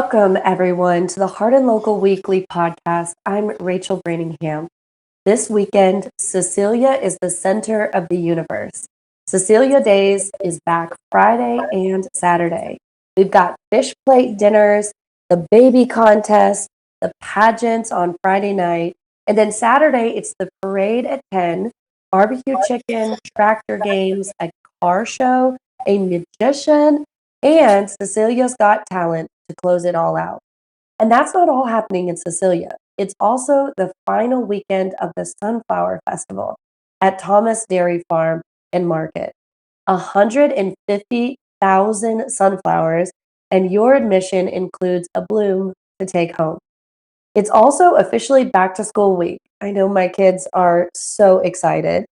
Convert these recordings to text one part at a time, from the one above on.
Welcome, everyone, to the Hardin Local Weekly podcast. I'm Rachel Branningham. This weekend, Cecilia is the center of the universe. Cecilia Days is back Friday and Saturday. We've got fish plate dinners, the baby contest, the pageants on Friday night, and then Saturday, it's the parade at 10, barbecue chicken, tractor games, a car show, a magician, and Cecilia's Got Talent to close it all out. And that's not all happening in Cecilia. It's also the final weekend of the Sunflower Festival at Thomas Dairy Farm and Market. 150,000 sunflowers, and your admission includes a bloom to take home. It's also officially back to school week. I know my kids are so excited.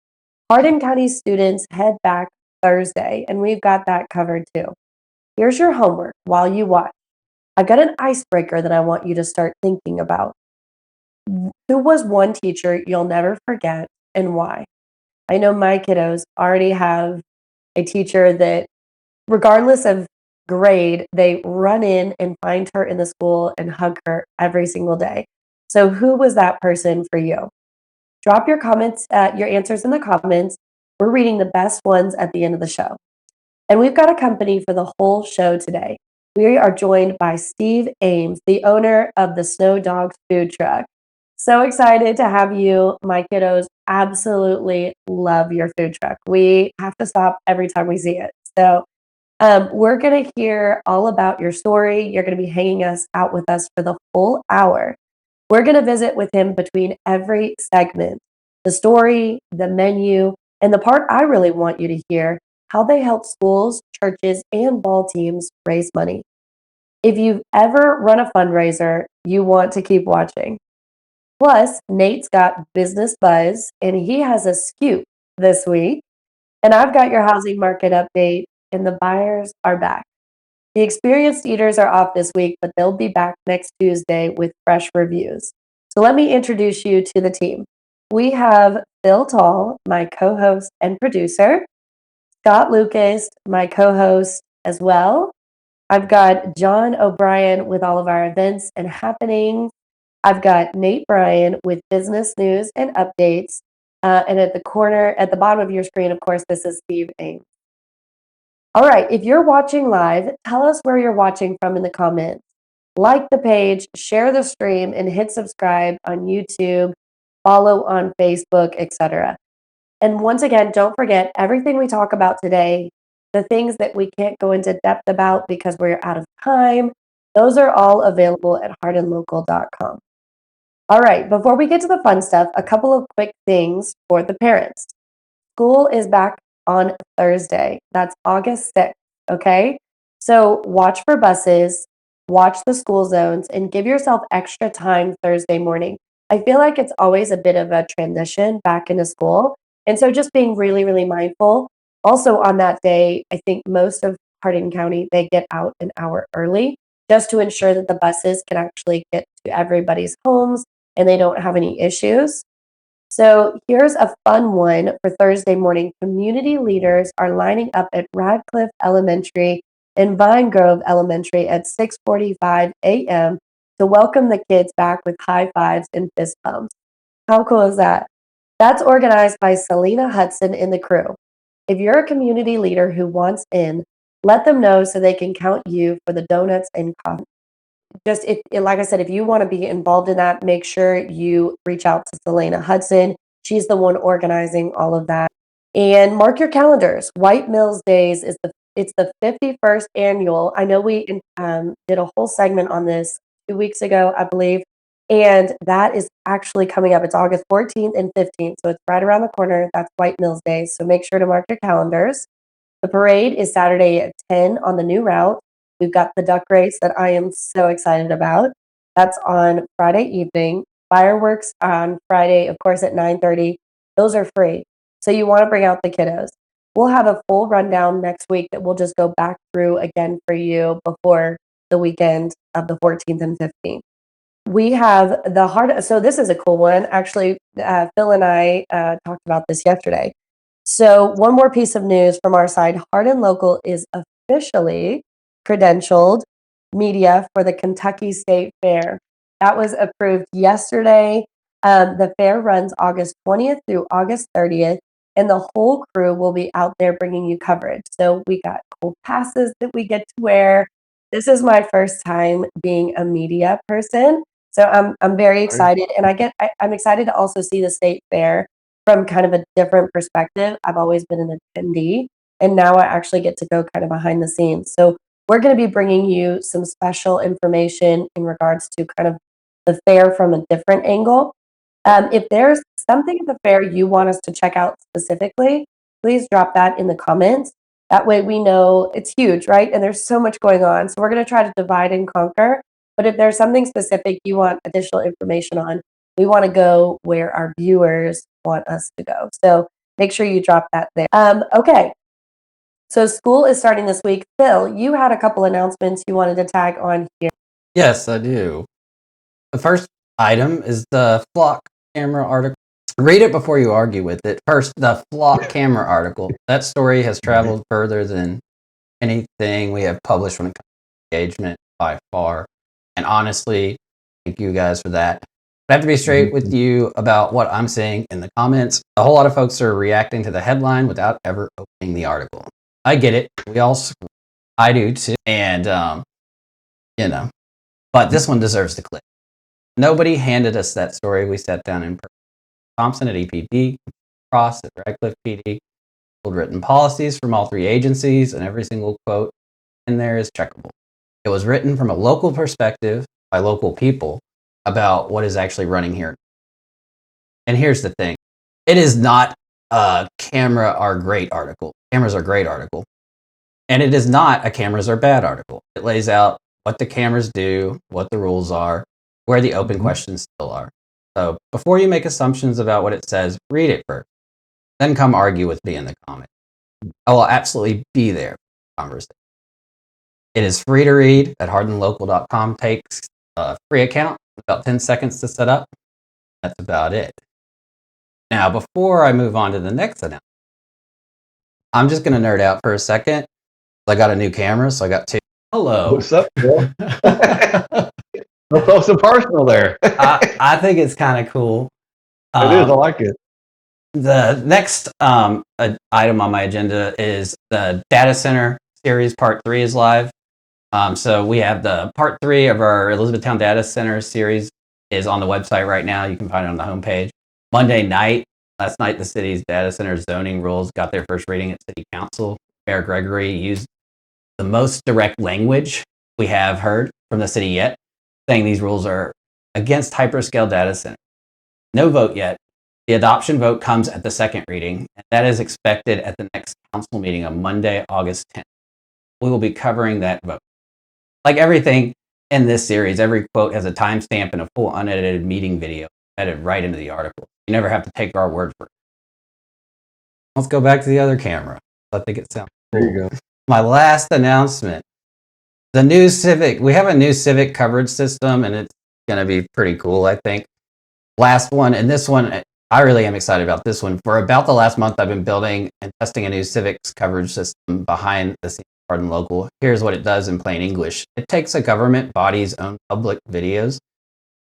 Hardin County students head back Thursday, and we've got that covered too. Here's your homework while you watch. I've got an icebreaker that I want you to start thinking about. Who was one teacher you'll never forget and why? I know my kiddos already have a teacher that, regardless of grade, they run in and find her in the school and hug her every single day. So, who was that person for you? Drop your comments, your answers in the comments. We're reading the best ones at the end of the show. And we've got a company for the whole show today. We are joined by Steve Ames, the owner of the Snow Dogs food truck. So excited to have you. My kiddos absolutely love your food truck. We have to stop every time we see it. So we're going to hear all about your story. You're going to be hanging us out with us for the full hour. We're going to visit with him between every segment, the story, the menu, and the part I really want you to hear, how they help schools, churches, and ball teams raise money. If you've ever run a fundraiser, you want to keep watching. Plus, Nate's got business buzz, and he has a scoop this week. And I've got your housing market update, and the buyers are back. The experienced eaters are off this week, but they'll be back next Tuesday with fresh reviews. So let me introduce you to the team. We have Phil Tall, my co-host and producer, Scott Lucas, my co-host as well. I've got Jon O'Brien with all of our events and happenings. I've got Nate Bryan with business news and updates. And at the bottom of your screen, of course, this is Steve Ames. All right, if you're watching live, tell us where you're watching from in the comments. Like the page, share the stream, and hit subscribe on YouTube, follow on Facebook, etc. And once again, don't forget everything we talk about today, the things that we can't go into depth about because we're out of time, those are all available at hardinlocal.com. All right, before we get to the fun stuff, a couple of quick things for the parents. School is back on Thursday. That's August 6th, okay? So watch for buses, watch the school zones, and give yourself extra time Thursday morning. I feel like it's always a bit of a transition back into school. And so just being really, really mindful. Also on that day, I think most of Hardin County, they get out an hour early just to ensure that the buses can actually get to everybody's homes and they don't have any issues. So here's a fun one for Thursday morning. Community leaders are lining up at Radcliffe Elementary and Vine Grove Elementary at 6:45 a.m. to welcome the kids back with high fives and fist bumps. How cool is that? That's organized by Selena Hudson and the crew. If you're a community leader who wants in, let them know so they can count you for the donuts and coffee. Just like I said, if you want to be involved in that, make sure you reach out to Selena Hudson. She's the one organizing all of that. And mark your calendars. White Mills Days it's the 51st annual. I know we did a whole segment on this 2 weeks ago, I believe. And that is actually coming up. It's August 14th and 15th. So it's right around the corner. That's White Mills Days. So make sure to mark your calendars. The parade is Saturday at 10 on the new route. We've got the duck race that I am so excited about. That's on Friday evening. Fireworks on Friday, of course, at 9:30. Those are free. So you want to bring out the kiddos. We'll have a full rundown next week that we'll just go back through again for you before the weekend of the 14th and 15th. We have so this is a cool one. Actually, Phil and I talked about this yesterday. So one more piece of news from our side. Hardin Local is officially credentialed media for the Kentucky State Fair. That was approved yesterday. The fair runs August 20th through August 30th, and the whole crew will be out there bringing you coverage. So we got cool passes that we get to wear. This is my first time being a media person, so I'm very excited, and I'm excited to also see the state fair from kind of a different perspective. I've always been an attendee, and now I actually get to go kind of behind the scenes. So we're going to be bringing you some special information in regards to kind of the fair from a different angle. If there's something at the fair you want us to check out specifically, please drop that in the comments. That way we know it's huge, right? And there's so much going on. So we're going to try to divide and conquer. But if there's something specific you want additional information on, we want to go where our viewers want us to go. So make sure you drop that there. Okay. So school is starting this week. Phil, you had a couple announcements you wanted to tag on here. Yes, I do. The first item is the flock camera article. Read it before you argue with it. First, the flock camera article. That story has traveled further than anything we have published when it comes to engagement by far. And honestly, thank you guys for that. I have to be straight with you about what I'm seeing in the comments. A whole lot of folks are reacting to the headline without ever opening the article. I get it. We all, I do too. And, but this one deserves the click. Nobody handed us that story. We sat down in person. Thompson at EPD, Cross at Radcliffe PD, written policies from all three agencies, and every single quote in there is checkable. It was written from a local perspective by local people about what is actually running here. And here's the thing. It is not a camera are great article. Cameras are great article. And it is not a cameras are bad article. It lays out what the cameras do, what the rules are, where the open questions still are. So before you make assumptions about what it says, read it first. Then come argue with me in the comments. I will absolutely be there for conversation. It is free to read at hardinlocal.com. Takes a free account, about 10 seconds to set up. That's about it. Now, before I move on to the next announcement, I'm just going to nerd out for a second. I got a new camera, so I got two. Hello. What's up, Bill? Don't feel so personal there. I think it's kind of cool. It is. I like it. The next item on my agenda is the data center series. Part 3 is live. So we have the part 3 of our Elizabethtown data center series is on the website right now. You can find it on the homepage. Monday night, last night, the city's data center zoning rules got their first reading at City Council. Mayor Gregory used the most direct language we have heard from the city yet, saying these rules are against hyperscale data centers. No vote yet. The adoption vote comes at the second reading, and that is expected at the next council meeting on Monday, August 10th. We will be covering that vote. Like everything in this series, every quote has a timestamp and a full unedited meeting video edited right into the article. You never have to take our word for it. Let's go back to the other camera. I think it sounds cool. There you go. My last announcement. The new civic. We have a new civic coverage system, and it's going to be pretty cool, I think. Last one, and this one, I really am excited about this one. For about the last month, I've been building and testing a new civics coverage system behind the scenes. Hardin Local. Here's what it does in plain English. It takes a government body's own public videos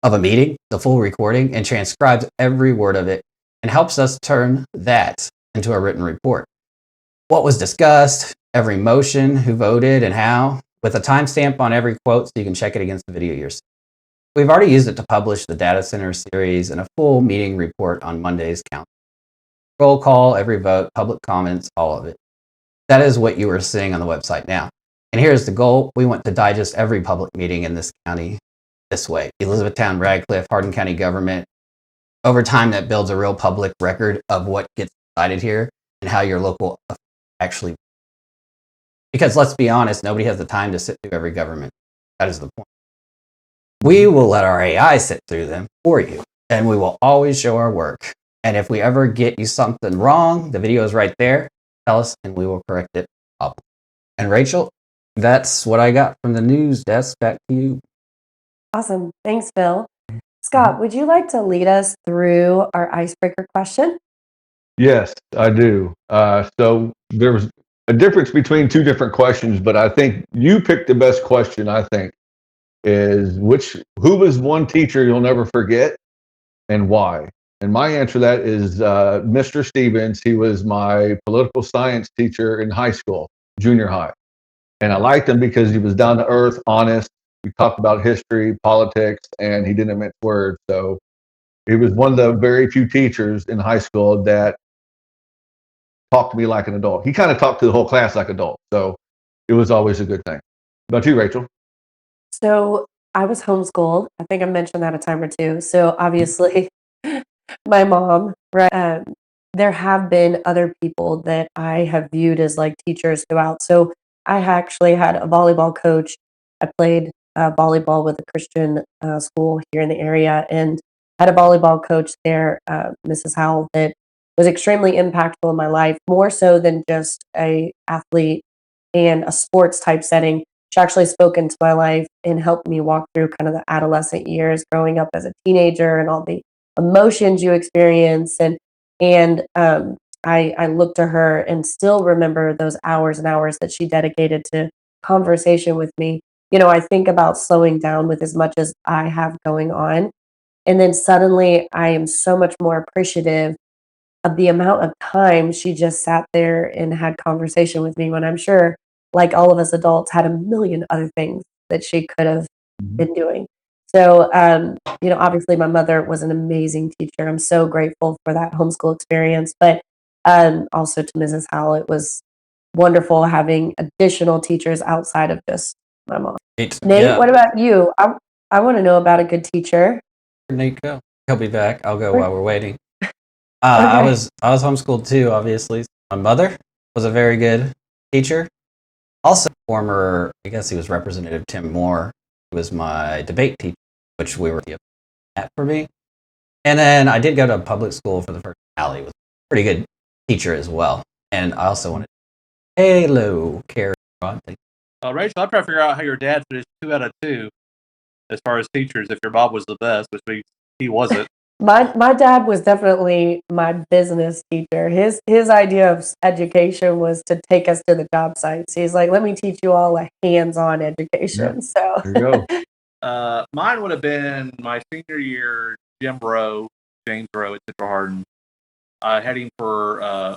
of a meeting, the full recording, and transcribes every word of it and helps us turn that into a written report. What was discussed, every motion, who voted, and how, with a timestamp on every quote so you can check it against the video yourself. We've already used it to publish the data center series and a full meeting report on Monday's council. Roll call, every vote, public comments, all of it. That is what you are seeing on the website now. And here's the goal. We want to digest every public meeting in this county this way. Elizabethtown, Radcliffe, Hardin County government. Over time, that builds a real public record of what gets decided here and how your local actually. Because let's be honest, nobody has the time to sit through every government. That is the point. We will let our AI sit through them for you, and we will always show our work. And if we ever get you something wrong, the video is right there. Tell us, and we will correct it up. And Rachel, that's what I got from the news desk. Back to you. Awesome. Thanks, Phil. Scott, would you like to lead us through our icebreaker question? Yes, I do. So there was a difference between two different questions, but I think you picked the best question, I think. is who was one teacher you'll never forget and why? And my answer to that is Mr. Stevens. He was my political science teacher in high school, junior high. And I liked him because he was down to earth, honest. We talked about history, politics, and he didn't mince words. So he was one of the very few teachers in high school that talked to me like an adult. He kind of talked to the whole class like adult. So it was always a good thing. How about you, Rachel? So I was homeschooled. I think I mentioned that a time or two. So obviously, my mom, right? There have been other people that I have viewed as like teachers throughout. So I actually had a volleyball coach. I played volleyball with a Christian school here in the area, and had a volleyball coach there, Mrs. Howell, that was extremely impactful in my life, more so than just a athlete and a sports type setting. She actually spoke into my life and helped me walk through kind of the adolescent years, growing up as a teenager and all the emotions you experience. And I look to her and still remember those hours and hours that she dedicated to conversation with me. You know, I think about slowing down with as much as I have going on. And then suddenly I am so much more appreciative of the amount of time she just sat there and had conversation with me when I'm sure, like all of us adults, had a million other things that she could have been doing. So, you know, obviously my mother was an amazing teacher. I'm so grateful for that homeschool experience, but also to Mrs. Howell, it was wonderful having additional teachers outside of just my mom. Nate, Yeah, what about you? I want to know about a good teacher. Nate, go. He'll be back. I'll go Where- while we're waiting. I Okay. was homeschooled too, obviously. My mother was a very good teacher. Also, former, I guess he was Representative Tim Moore, who was my debate teacher, which we were at for me. And then I did go to public school for the first. Allie was a pretty good teacher as well. And I also wanted, hello, Karen. Rachel, I'm trying to figure out how your dad finished 2 out of 2 as far as teachers. If your mom was the best, which means he wasn't. My dad was definitely my business teacher. His idea of education was to take us to the job sites. He's like, let me teach you all a hands-on education. So There you go. Mine would have been my senior year, James Rowe at Central Hardin. I had him for,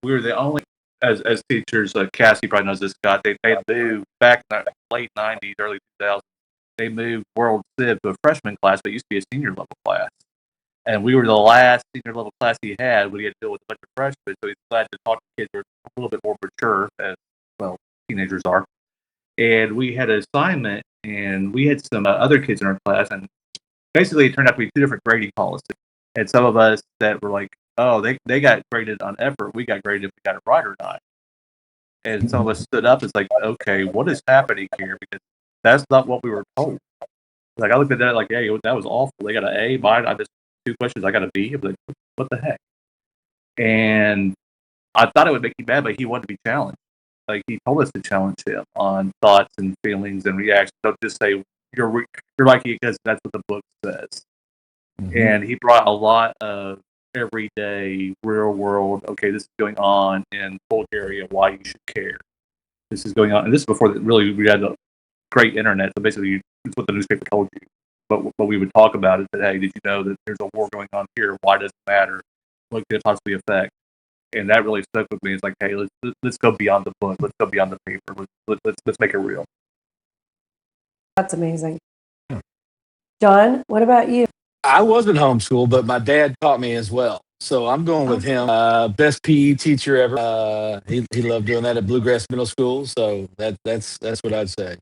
we were the only, as teachers, Cassie probably knows this, Scott, they moved back in the late 90s, early 2000s. They moved World Civ to a freshman class, but it used to be a senior level class. And we were the last senior level class he had when he had to deal with a bunch of freshmen. So he's glad to talk to kids who are a little bit more mature, as well, teenagers are. And we had an assignment, and we had some other kids in our class, and basically it turned out to be 2 different grading policies. And some of us that were like, oh, they got graded on effort, we got graded if we got it right or not. And some of us stood up. It's like, okay, what is happening here? Because that's not what we were told. Like I looked at that like, hey, that was awful. They got an A, mine, I just 2 questions, I got a B. I'm like, what the heck? And I thought it would make him mad, but he wanted to be challenged. Like he told us to challenge him on thoughts and feelings and reactions. Don't just say you're like you because that's what the book says. Mm-hmm. And he brought a lot of everyday, real world. Okay, this is going on in Bulgaria. Why you should care? This is going on, and this is before really we had a great internet. So basically, it's what the newspaper told you. But what we would talk about is that, hey, did you know that there's a war going on here? Why does it matter? What could it possibly affect? And that really stuck with me. It's like, hey, let's go beyond the book. Let's go beyond the paper. Let's make it real. that's amazing. John, what about you? I wasn't homeschooled, but my dad taught me as well. So I'm going with him. Best PE teacher ever. He loved doing that at Bluegrass Middle School. So that's what I'd say.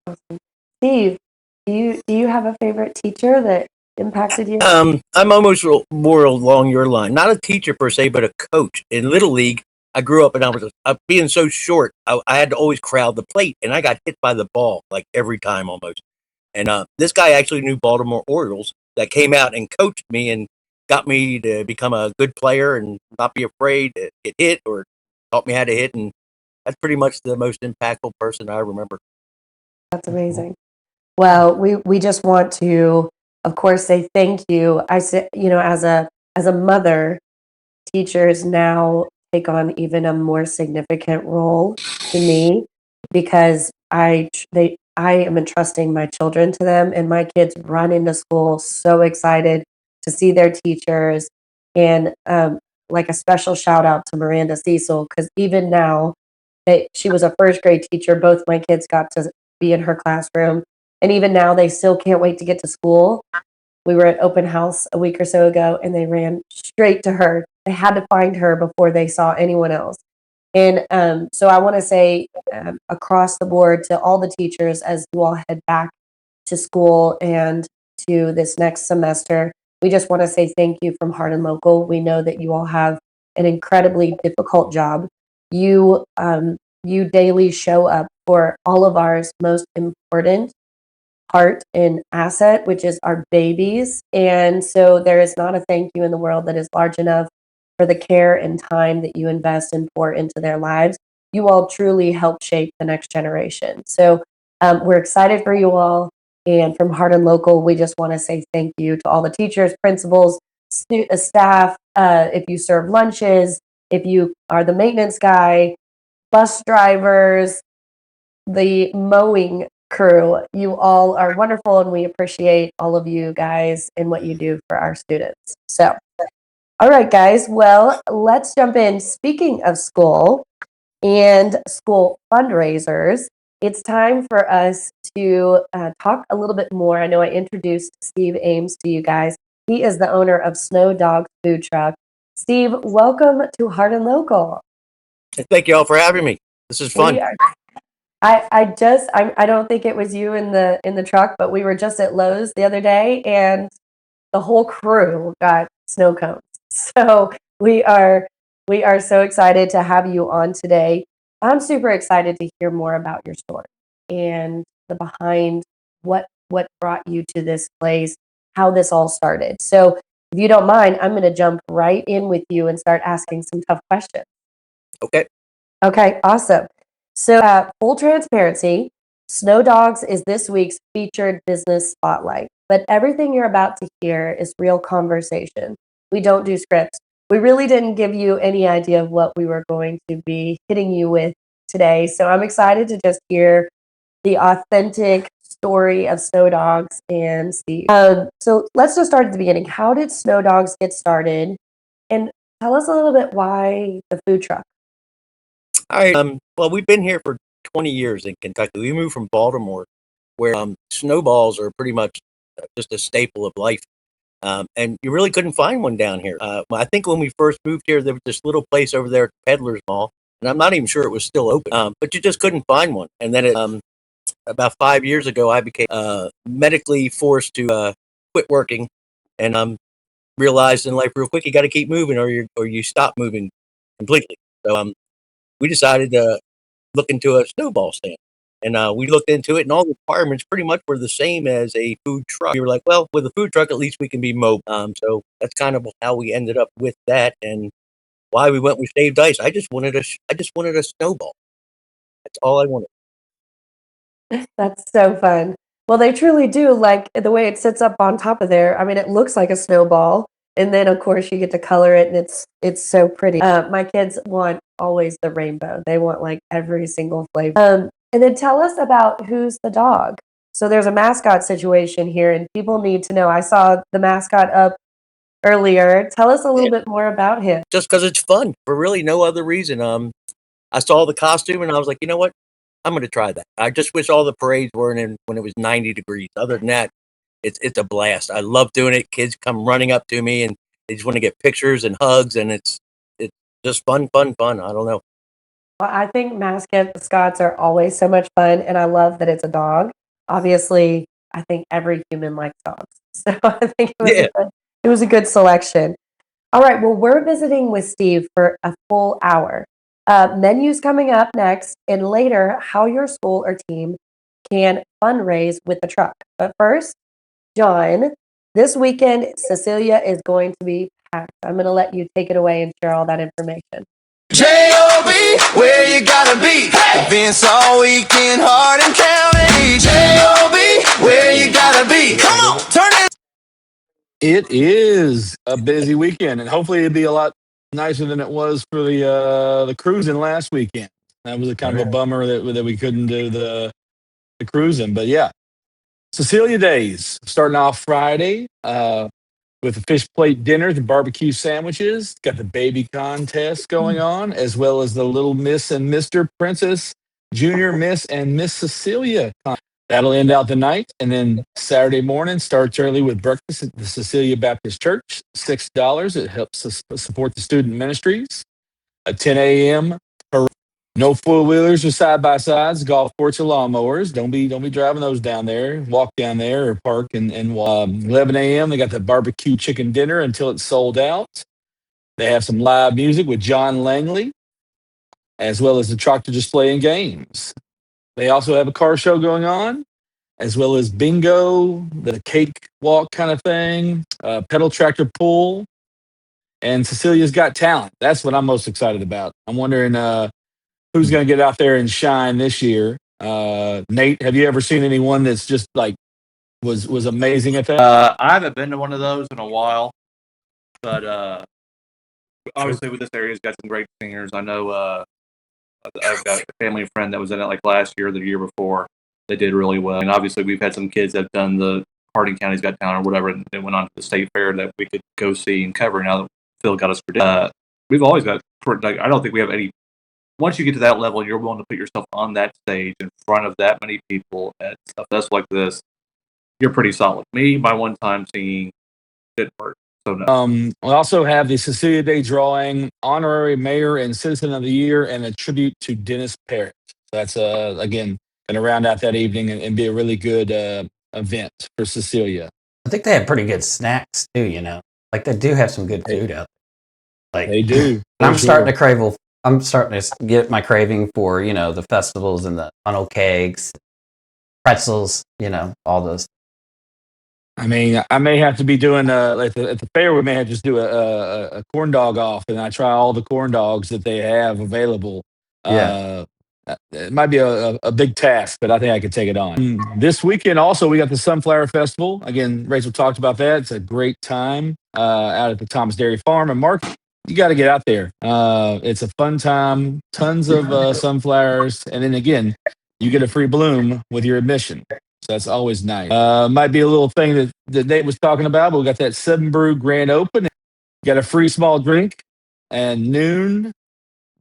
Awesome. Steve, do you have a favorite teacher that impacted you? I'm almost more along your line. Not a teacher per se, but a coach. In Little League, I grew up and I was being so short, I had to always crowd the plate, and I got hit by the ball like every time almost. And this guy actually knew Baltimore Orioles that came out and coached me and got me to become a good player and not be afraid to get hit, or taught me how to hit. And that's pretty much the most impactful person I remember. That's amazing. Well, we just want to, of course, say thank you. I say, you know, as a mother, teachers now take on even a more significant role to me because they I am entrusting my children to them, and my kids run into school so excited to see their teachers. And like a special shout out to Miranda Cecil, because even now, she was a first grade teacher. Both my kids got to be in her classroom. And even now, they still can't wait to get to school. We were at open house a week or so ago, and they ran straight to her. They had to find her before they saw anyone else. And so I want to say across the board to all the teachers as you all head back to school and to this next semester, we just want to say thank you from Hardin Local. We know that you all have an incredibly difficult job. You daily show up for all of our most important part and asset, which is our babies. And so there is not a thank you in the world that is large enough for the care and time that you invest and pour into their lives. You all truly help shape the next generation. So we're excited for you all. And from Hardin Local, we just want to say thank you to all the teachers, principals, staff. If you serve lunches, if you are the maintenance guy, bus drivers, the mowing crew, you all are wonderful, and we appreciate all of you guys and what you do for our students. So, all right, guys, well, let's jump in. Speaking of school and school fundraisers, it's time for us to talk a little bit more. I know I introduced Steve Ames to you guys. He is the owner of Snow Dog Food Truck. Steve, welcome to Hardin Local. Thank you all for having me. This is fun. I don't think it was you in the truck, but we were just at Lowe's the other day, and the whole crew got snow cones. So we are so excited to have you on today. I'm super excited to hear more about your story and the behind what brought you to this place, how this all started. So if you don't mind, I'm going to jump right in with you and start asking some tough questions. Okay. Okay, awesome. So, full transparency, Snow Dogs is this week's featured business spotlight, but everything you're about to hear is real conversation. We don't do scripts. We really didn't give you any idea of what we were going to be hitting you with today. So, I'm excited to just hear the authentic story of Snow Dogs and Steve. So, let's just start at the beginning. How did Snow Dogs get started? And tell us a little bit why the food truck. All right. Well, we've been here for 20 years in Kentucky. We moved from Baltimore, where snowballs are pretty much just a staple of life. And you really couldn't find one down here. I think when we first moved here, there was this little place over there at the Peddler's Mall, and I'm not even sure it was still open. But you just couldn't find one. And then about 5 years ago, I became medically forced to quit working, and realized in life real quick you got to keep moving, or you stop moving completely. So we decided to look into a snowball stand. And we looked into it, and all the requirements pretty much were the same as a food truck. We were like, well, with a food truck, at least we can be mobile. So that's kind of how we ended up with that, and why we went with shaved ice. I just wanted a snowball. That's all I wanted. That's so fun. Well, they truly do, like the way it sits up on top of there. I mean, it looks like a snowball, and then of course you get to color it, and it's so pretty. My kids want always the rainbow. They want like every single flavor. And then tell us about who's the dog. So there's a mascot situation here, and people need to know. I saw the mascot up earlier. Tell us a little bit more about him. Just because it's fun, for really no other reason. I saw the costume, and I was like, you know what? I'm going to try that. I just wish all the parades weren't in when it was 90 degrees. Other than that, it's a blast. I love doing it. Kids come running up to me, and they just want to get pictures and hugs, and it's just fun. I don't know. Well, I think mascots are always so much fun, and I love that it's a dog. Obviously, I think every human likes dogs, so I think it was a good selection. All right, well, we're visiting with Steve for a full hour. Menus coming up next, and later, how your school or team can fundraise with the truck. But first, Jon, this weekend, Cecilia is going to be packed. I'm going to let you take it away and share all that information. J.O.B., where you gotta be. Events all weekend, Hardin County. J.O.B., where you gotta be. Come on, turn it. It is a busy weekend, and hopefully it'll be a lot nicer than it was for the cruising last weekend. That was a kind of a bummer that we couldn't do cruising. But yeah, Cecilia Days starting off Friday with a fish plate dinner, the barbecue sandwiches. Got the baby contest going on, as well as the Little Miss and Mr. Princess, Junior Miss and Miss Cecilia. That'll end out the night. And then Saturday morning starts early with breakfast at the Cecilia Baptist Church, $6. It helps us support the student ministries. A 10 a.m. parade. No four wheelers or side by sides, golf courts or lawnmowers. Don't be driving those down there. Walk down there or park and 11 a.m. They got the barbecue chicken dinner until it's sold out. They have some live music with John Langley, as well as the tractor display and games. They also have a car show going on, as well as bingo, the cake walk kind of thing, pedal tractor pull, and Cecilia's Got Talent. That's what I'm most excited about. I'm wondering who's going to get out there and shine this year. Nate, have you ever seen anyone that's just like was amazing at that? I haven't been to one of those in a while, but obviously with this area's got some great singers. I know I've got a family friend that was in it like last year or the year before. They did really well. And obviously we've had some kids that have done the Hardin County's Got Talent or whatever, and they went on to the state fair that we could go see and cover. Now that Phil got us for we've always got, like, I don't think we have any, once you get to that level and you're willing to put yourself on that stage in front of that many people at stuff that's like this, you're pretty solid. Me, my one time singing didn't work. So no. We also have the Cecilia Day drawing, honorary mayor and citizen of the year, and a tribute to Dennis Parrott. So that's again going to round out that evening and be a really good event for Cecilia. I think they have pretty good snacks too. You know, like they do have some good food out there. Like They do. I'm starting to crave. I'm starting to get my craving for the festivals and the funnel cakes, pretzels. All those. I mean, I may have to be doing at the fair. We may have to just do a corn dog off, and I try all the corn dogs that they have available. Yeah. It might be a big task, but I think I could take it on. This weekend, also, we got the Sunflower Festival. Again, Rachel talked about that. It's a great time out at the Thomas Dairy Farm and Market. You got to get out there. It's a fun time. Tons of sunflowers, and then again, you get a free bloom with your admission. So that's always nice. Might be a little thing that Nate was talking about, but we got that 7 Brew Grand Open. Got a free small drink and noon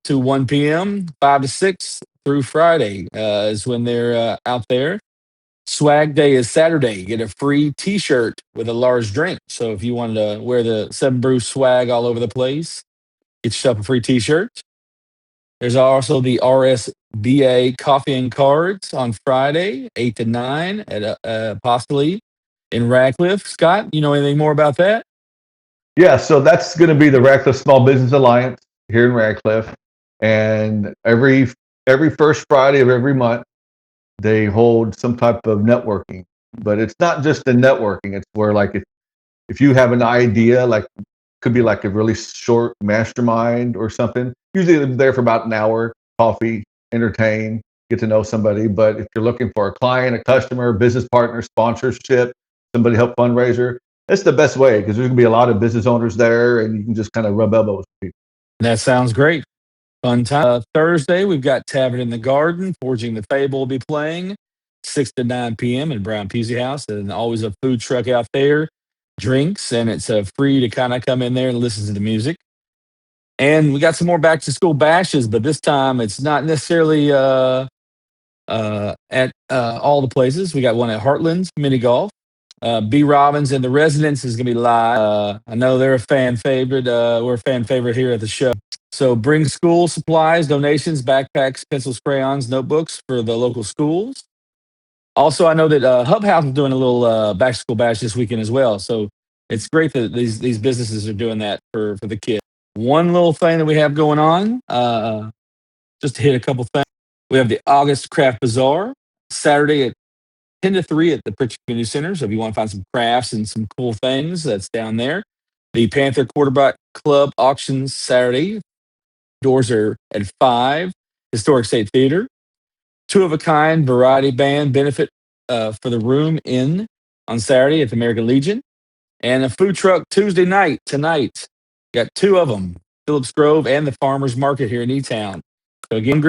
to 1 p.m., 5 to 6 through Friday is when they're out there. Swag Day is Saturday. You get a free T-shirt with a large drink. So if you wanted to wear the 7 Brew swag all over the place, get yourself a free T-shirt. There's also the RSBA Coffee and Cards on Friday, 8 to 9 at Apostoli in Radcliffe. Scott, you know anything more about that? Yeah, so that's going to be the Radcliffe Small Business Alliance here in Radcliffe, and every first Friday of every month they hold some type of networking. But it's not just the networking; it's where, like, if you have an idea, like, could be like a really short mastermind or something. Usually they're there for about an hour, coffee, entertain, get to know somebody. But if you're looking for a client, a customer, business partner, sponsorship, somebody help fundraiser, that's the best way, because there's going to be a lot of business owners there and you can just kind of rub elbows with people. That sounds great. Fun time. Thursday, we've got Tavern in the Garden. Forging the Fable will be playing 6 to 9 p.m. in Brown Peasy House. And always a food truck out there, drinks, and it's free to kind of come in there and listen to the music. And we got some more back to school bashes, but this time it's not necessarily at all the places. We got one at Heartland's Mini Golf. B. Robbins and the Residents is going to be live. I know they're a fan favorite. We're a fan favorite here at the show. So bring school supplies, donations, backpacks, pencils, crayons, notebooks for the local schools. Also, I know that Hub House is doing a little back to school bash this weekend as well. So it's great that these businesses are doing that for the kids. One little thing that we have going on, just to hit a couple things. We have the August Craft Bazaar, Saturday at 10 to 3 at the Pritchard Community Center. So if you want to find some crafts and some cool things, that's down there. The Panther Quarterback Club auctions Saturday. Doors are at 5. Historic State Theater. Two of a Kind variety band benefit for the Room Inn on Saturday at the American Legion. And a food truck Tuesday night, tonight. Got 2 of them, Phillips Grove and the Farmers Market here in E-Town. So again,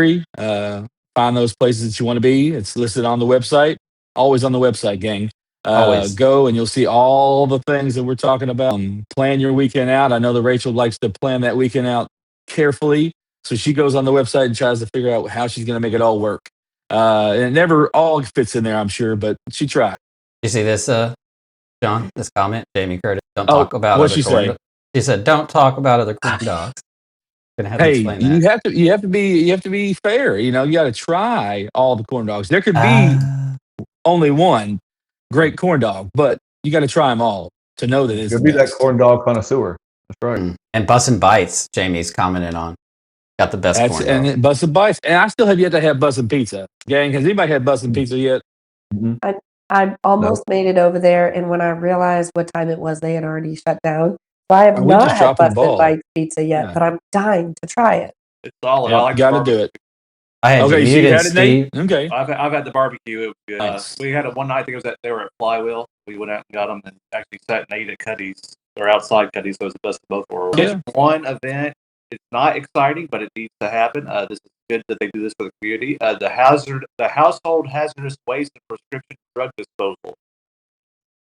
find those places that you want to be. It's listed on the website. Always on the website, gang. Always. Go and you'll see all the things that we're talking about. Plan your weekend out. I know that Rachel likes to plan that weekend out carefully. So she goes on the website and tries to figure out how she's going to make it all work. And it never all fits in there, I'm sure, but she tried. You see this, John? This comment, Jamie Curtis. Don't talk about what'd other she corn say? dogs. She said, "Don't talk about other corn dogs." Gonna have to Hey, explain you that. have to be fair. You know, you got to try all the corn dogs. There could be only one great corn dog, but you got to try them all to know that it's You'll the be that best. corn dog connoisseur. That's right. And Bussin' Bites, Jamie's commented on. Got the best corn dog. And Bussin' Bites, and I still have yet to have Bussin' Pizza. Gang, has anybody had Bussin' Pizza yet? I almost made it over there, and when I realized what time it was, they had already shut down. So I have We not just had dropping the Busted ball. Bites pizza yet, Yeah. but I'm dying to try it. It's solid. I Yep, like got to the do barbecue. it. I had Okay, you so you muted, had it, Nate? Steve. Okay. I've had the barbecue. It was good. Nice. We had it one night. I think it was they were at Flywheel. We went out and got them and actually sat and ate at Cuddy's. They're outside Cuddy's, so it was the best of both worlds. Yeah. Just one event. It's not exciting, but it needs to happen. This is good that they do this for the community. The household hazardous waste and prescription drug disposal.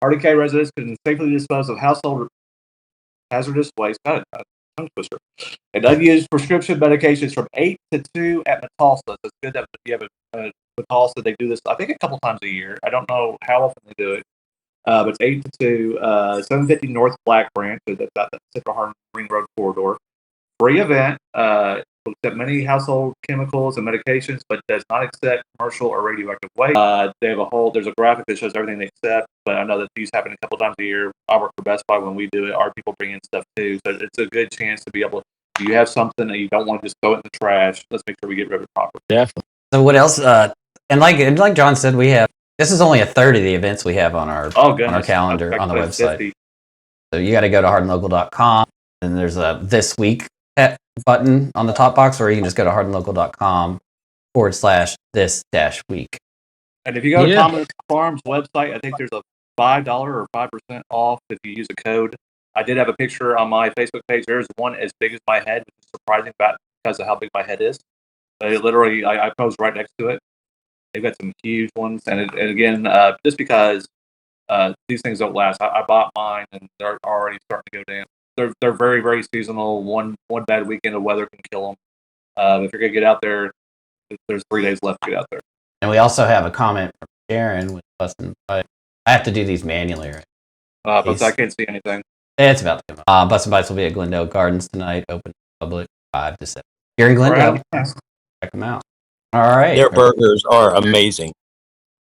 Hardin County residents can safely dispose of household hazardous waste. Tongue twister. And unused prescription medications from 8 to 2 at Metalsa. So it's good that you have a Metalsa. They do this, I think, a couple times a year. I don't know how often they do it. But it's 8 to 2, 750 North Black Branch. So that's that Central Hardin Ring Road corridor. Free event. Will accept many household chemicals and medications, but does not accept commercial or radioactive waste. They have there's a graphic that shows everything they accept, but I know that these happen a couple times a year. I work for Best Buy. When we do it, our people bring in stuff too. So it's a good chance to be able to, if you have something that you don't want to just throw it in the trash, let's make sure we get rid of it properly. Definitely. So what else? And like John said, this is only a third of the events we have on our calendar on the website. 50. So you got to go to hardinlocal.com, and there's a This Week button on the top box, or you can just go to hardinlocal.com/this-week. And if you go to Thomas Farms website, I think there's a $5 or 5% off if you use a code. I did have a picture on my Facebook page. There's one as big as my head, which is surprising because of how big my head is. But it literally, I posed right next to it. They've got some huge ones, and again, just because these things don't last. I bought mine, and they're already starting to go down. They're very, very seasonal. One bad weekend of weather can kill them. If you're gonna get out there, there's 3 days left to get out there. And we also have a comment from Sharon with Bussin' Bites. I have to do these manually, right? But I can't see anything. It's about to come up. Bussin' Bites will be at Glendale Gardens tonight, open to the public 5 to 7. Here in Glendale, check them out. All right. Their burgers are amazing.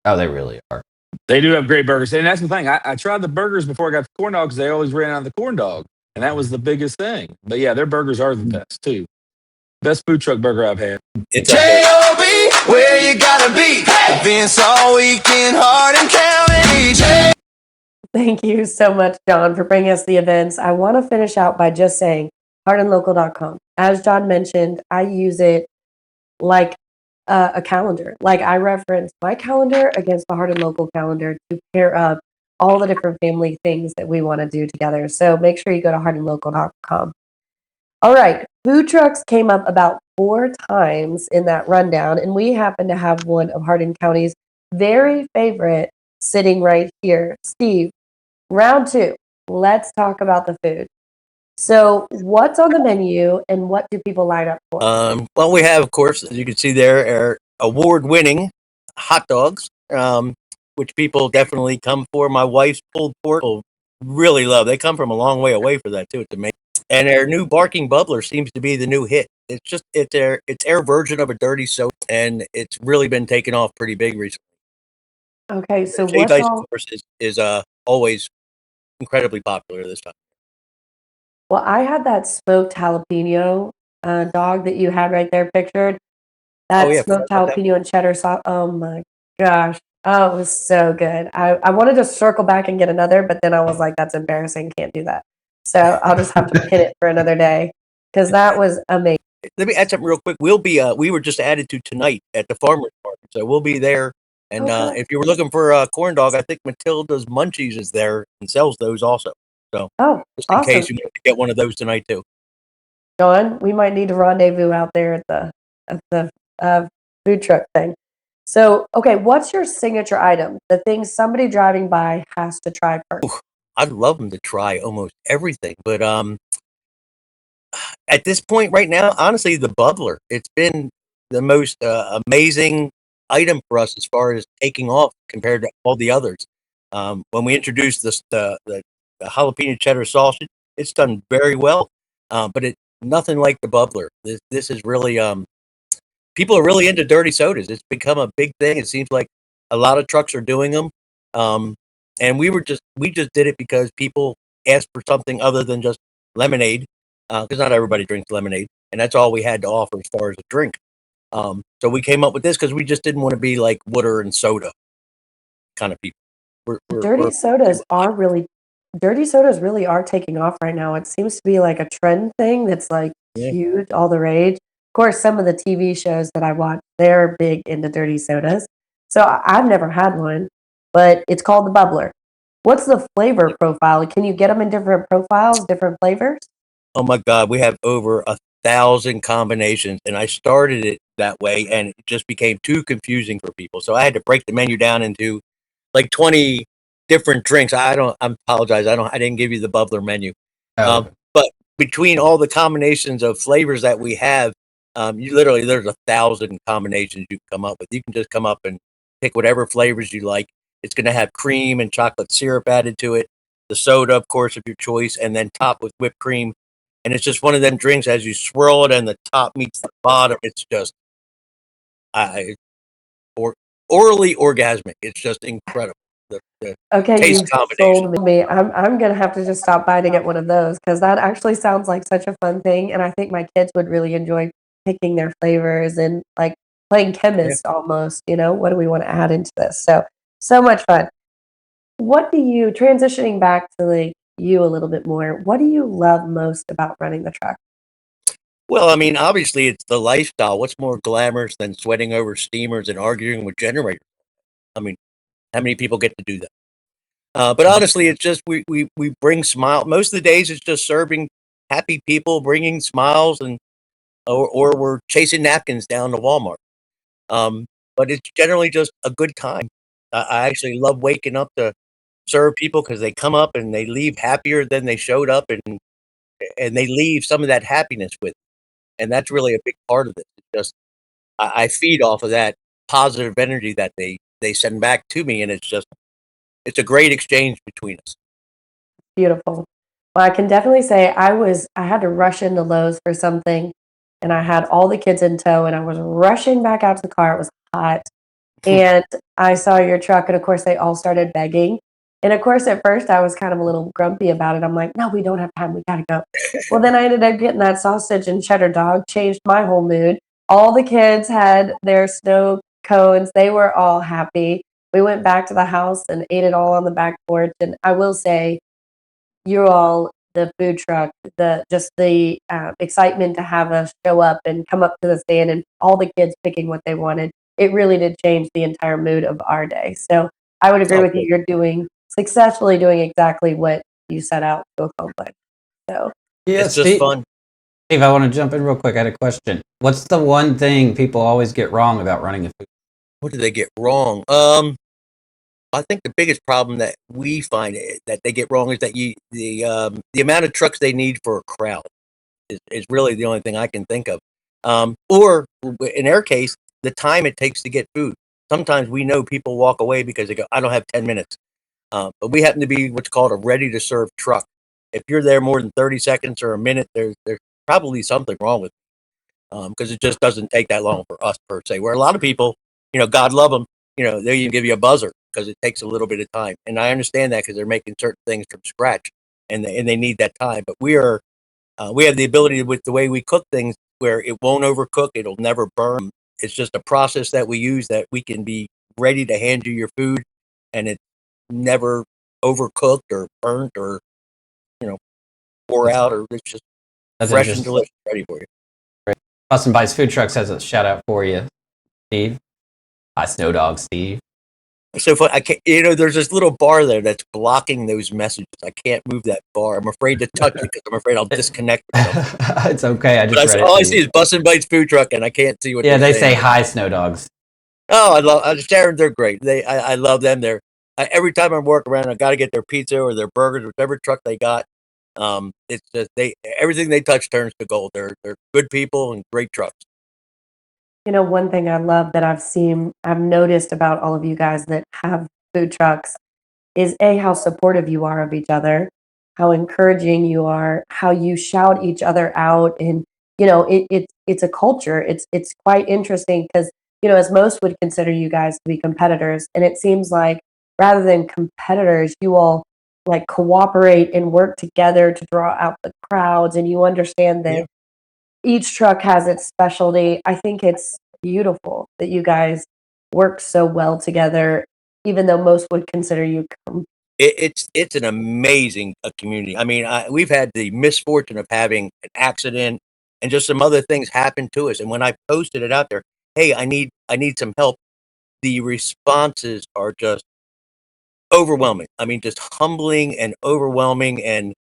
Oh, they really are. They do have great burgers. And that's the thing. I tried the burgers before I got the corn dog because they always ran out of the corn dog. And that was the biggest thing. But yeah, their burgers are the best too. Best food truck burger I've had. It's J.O.B. where you gotta be. Events all weekend, Hardin County. Thank you so much, John, for bringing us the events. I want to finish out by just saying hardinlocal.com. As John mentioned, I use it like a calendar. Like I reference my calendar against the Hardin Local calendar to pair up all the different family things that we want to do together. So make sure you go to hardinlocal.com. All right, food trucks came up about 4 times in that rundown, and we happen to have one of Hardin County's very favorite sitting right here. Steve, round 2. Let's talk about the food. So what's on the menu and what do people line up for? Well, we have, of course, as you can see there, our award-winning hot dogs, which people definitely come for. My wife's pulled pork will really love. They come from a long way away for that too. It's amazing. And our new barking bubbler seems to be the new hit. It's their version of a dirty soap, and it's really been taken off pretty big recently. Okay, so Shaved ice, of course, is always incredibly popular this time. Well, I had that smoked jalapeno dog that you had right there pictured. That smoked jalapeno and cheddar sauce. Oh my gosh. Oh, it was so good. I wanted to circle back and get another, but then I was like, that's embarrassing. Can't do that. So I'll just have to pin it for another day because that was amazing. Let me add something real quick. We were just added to tonight at the farmer's market, so we'll be there. And if you were looking for a corn dog, I think Matilda's Munchies is there and sells those also. So just in case you want to get one of those tonight too. John, we might need to rendezvous out there at the food truck thing. So, okay, what's your signature item? The thing somebody driving by has to try first. I'd love them to try almost everything, but at this point right now, honestly, the bubbler. It's been the most amazing item for us as far as taking off compared to all the others. When we introduced the jalapeno cheddar sausage, it's done very well, but it nothing like the bubbler. This is really people are really into dirty sodas. It's become a big thing. It seems like a lot of trucks are doing them, and we just did it because people asked for something other than just lemonade, because not everybody drinks lemonade, and that's all we had to offer as far as a drink. So we came up with this because we just didn't want to be like water and soda kind of people. Dirty sodas really are taking off right now. It seems to be like a trend thing that's like Yeah. huge, all the rage. Of course, some of the TV shows that I watch, they're big into dirty sodas. So I've never had one, but it's called the bubbler. What's the flavor profile? Can you get them in different profiles, different flavors? Oh my God, we have over 1,000 combinations, and I started it that way, and it just became too confusing for people. So I had to break the menu down into like 20 different drinks. I apologize. I didn't give you the bubbler menu. Oh, But between all the combinations of flavors that we have, there's 1,000 combinations you can come up with. You can just come up and pick whatever flavors you like. It's going to have cream and chocolate syrup added to it, the soda, of course, of your choice, and then topped with whipped cream. And it's just one of them drinks as you swirl it and the top meets the bottom. It's just I or orally orgasmic. It's just incredible. The Okay, taste you've combination. sold me. I'm gonna have to just stop by to get one of those because that actually sounds like such a fun thing, and I think my kids would really enjoy picking their flavors and like playing Yeah. chemist almost. What do we want to add into this? So much fun. What do you transitioning back to like you a little bit more? What do you love most about running the truck? Well, I mean, obviously, it's the lifestyle. What's more glamorous than sweating over steamers and arguing with generators? I mean, how many people get to do that? But honestly, it's just we bring smile. Most of the days, it's just serving happy people, bringing smiles, and or we're chasing napkins down to Walmart. Um, but it's generally just a good time. I actually love waking up to serve people because they come up and they leave happier than they showed up, and they leave some of that happiness with. And that's really a big part of it. It's just I feed off of that positive energy that they send back to me, and it's a great exchange between us. Beautiful. Well, I can definitely say I had to rush into Lowe's for something, and I had all the kids in tow, and I was rushing back out to the car. It was hot, and I saw your truck, and of course, they all started begging. And of course, at first, I was kind of a little grumpy about it. I'm like, no, we don't have time. We gotta go. Well, then I ended up getting that sausage and cheddar dog, changed my whole mood. All the kids had their snow cones. They were all happy. We went back to the house and ate it all on the back porch. And I will say, you all, the food truck, the excitement to have us show up and come up to the stand and all the kids picking what they wanted. It really did change the entire mood of our day. So I would agree Oh, with you. good. You're successfully doing exactly what you set out to accomplish. So yeah, It's just Steve. fun. Steve, I want to jump in real quick. I had a question. What's the one thing people always get wrong about running a food? What did they get wrong? I think the biggest problem that we find that they get wrong is that the amount of trucks they need for a crowd is really the only thing I can think of. Or in our case, the time it takes to get food. Sometimes we know people walk away because they go, "I don't have 10 minutes." But we happen to be what's called a ready to serve truck. If you're there more than 30 seconds or a minute, there's probably something wrong with it, because it just doesn't take that long for us per se. Where a lot of people, God love them, they even give you a buzzer because it takes a little bit of time. And I understand that because they're making certain things from scratch, and they need that time. But we have the ability with the way we cook things where it won't overcook, it'll never burn. It's just a process that we use that we can be ready to hand you your food, and it's never overcooked or burnt or you know pour That's, out, or it's just that's fresh and interesting. delicious, ready for you. Austin Buys Food Trucks has a shout out for you, Steve. Hi, Snow Dog Steve. So I can't, there's this little bar there that's blocking those messages. I can't move that bar. I'm afraid to touch it because I'm afraid I'll disconnect myself. It's okay. I just read it All to I see you. is Bussin' Bites food truck, and I can't see what Yeah, they're they saying. say hi, snow dogs. Oh, Sharon. They're great. I love them. Every time I work around, I got to get their pizza or their burgers, whichever truck they got. It's just everything they touch turns to gold. They're good people and great trucks. One thing I love that I've noticed about all of you guys that have food trucks is how supportive you are of each other, how encouraging you are, how you shout each other out, and it's a culture. It's quite interesting because as most would consider you guys to be competitors, and it seems like rather than competitors, you all like cooperate and work together to draw out the crowds, and you understand that each truck has its specialty. I think it's beautiful that you guys work so well together, even though most would consider you It's an amazing community. I mean, we've had the misfortune of having an accident and just some other things happen to us. And when I posted it out there, hey, I need some help. The responses are just overwhelming. I mean, just humbling and overwhelming, and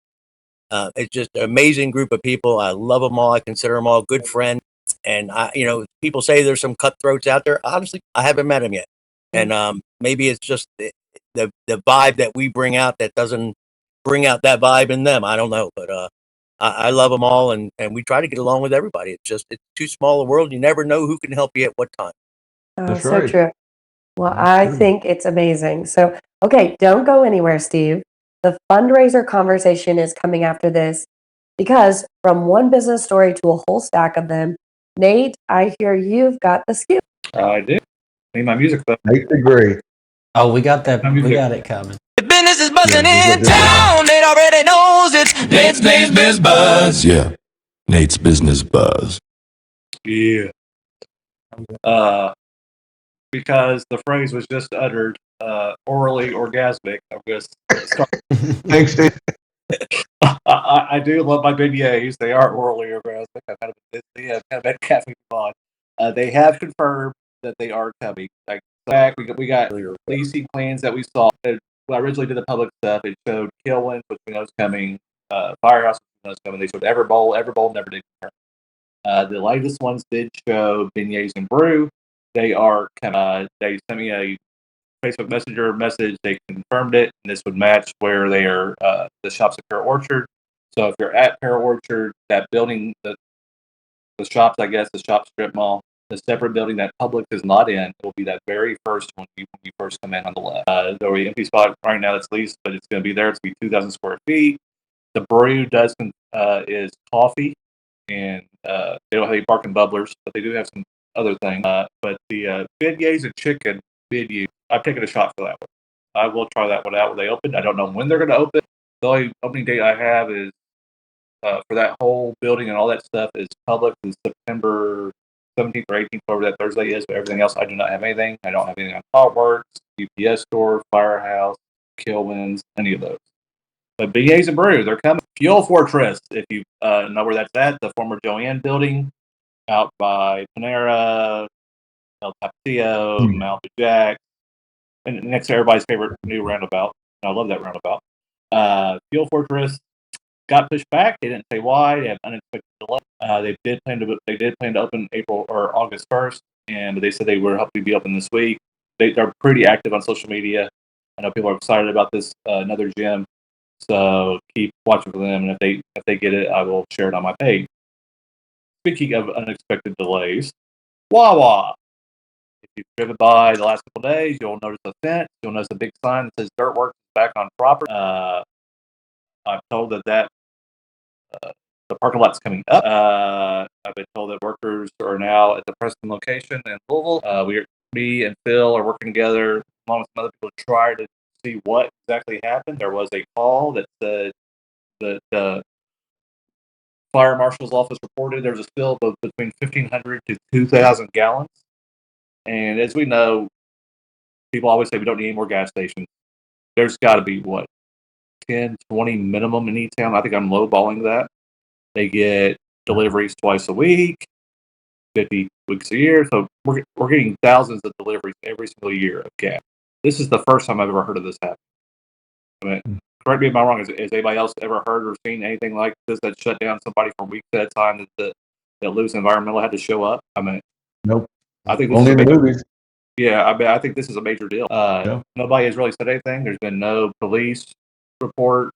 it's just an amazing group of people. I love them all. I consider them all good friends. And people say there's some cutthroats out there. Honestly, I haven't met them yet. And maybe it's just the vibe that we bring out that doesn't bring out that vibe in them. I don't know, but I love them all, and we try to get along with everybody. It's too small a world. You never know who can help you at what time. That's so right. true. Well, That's I true. think it's amazing. So, okay, don't go anywhere, Steve. The fundraiser conversation is coming after this because from one business story to a whole stack of them, Nate, I hear you've got the skill. I do. Need my music though. 8th degree. Oh, we got it coming. The business is buzzing Yeah, in town. It already knows it's Nate's Business Buzz. Yeah, Nate's Business Buzz. Yeah. Because the phrase was just uttered orally orgasmic. I'm going to start. Thanks, Steve. I do love my beignets. They are orally orgasmic. I've had them busy. I've had caffeine on. They have confirmed that they are coming. Like back, we got leasing plans that we saw. When I originally did the public stuff, it showed Kilwin, which we know is coming. Firehouse, which we know is coming. They showed Everbowl. Everbowl never did confirm. The latest ones did show Beignets Brew. They are they sent me a Facebook Messenger message. They confirmed it, and this would match where they are. The shops at Pear Orchard. So if you're at Pear Orchard, that building, the shops, I guess, the shop strip mall, the separate building that Publix is not in, it will be that very first one when you first come in on the left. There will be an empty spot right now that's leased, but it's going to be there. It's going to be 2,000 square feet. The brew is coffee, and they don't have any barking bubblers, but they do have some other things. But the beignets and chicken menu, I've taken a shot for that one. I will try that one out when they open. I don't know when they're going to open. The only opening date I have is for that whole building and all that stuff is public is September 17th or 18th, whatever that Thursday is. But everything else, I do not have anything. I don't have anything on Potworks, UPS Store, Firehouse, Kilwins, any of those. But Beignets and Brew, they're coming. Fuel Fortress, if you know where that's at, the former Joanne building out by Panera, El Tapatio, Mount Jack, and next to everybody's favorite new roundabout. I love that roundabout. Fuel Fortress got pushed back. They didn't say why. They have unexpected delay. They did plan to open April or August 1st, and they said they were hoping to be open this week. They're pretty active on social media. I know people are excited about this another gym, so keep watching for them. And if they get it, I will share it on my page. Speaking of unexpected delays, Wawa. If you've driven by the last couple of days, you'll notice a fence. You'll notice a big sign that says "Dirt Work" back on property. I'm told that the parking lot's coming up. I've been told that workers are now at the Preston location in Louisville. Me and Phil are working together along with some other people to try to see what exactly happened. There was a call that said that the fire marshal's office reported there was a spill of between 1,500 to 2,000 gallons. And as we know, people always say we don't need any more gas stations. There's got to be, 10, 20 minimum in each town. I think I'm lowballing that. They get deliveries twice a week, 50 weeks a year. So we're getting thousands of deliveries every single year of gas. This is the first time I've ever heard of this happen. I mean, correct me if I'm wrong. Has anybody else ever heard or seen anything like this that shut down somebody for weeks at a time that Loose Environmental had to show up? I mean, Nope. I think this Only is in the movies. Yeah, I mean, I think this is a major deal. Nobody has really said anything. There's been no police report,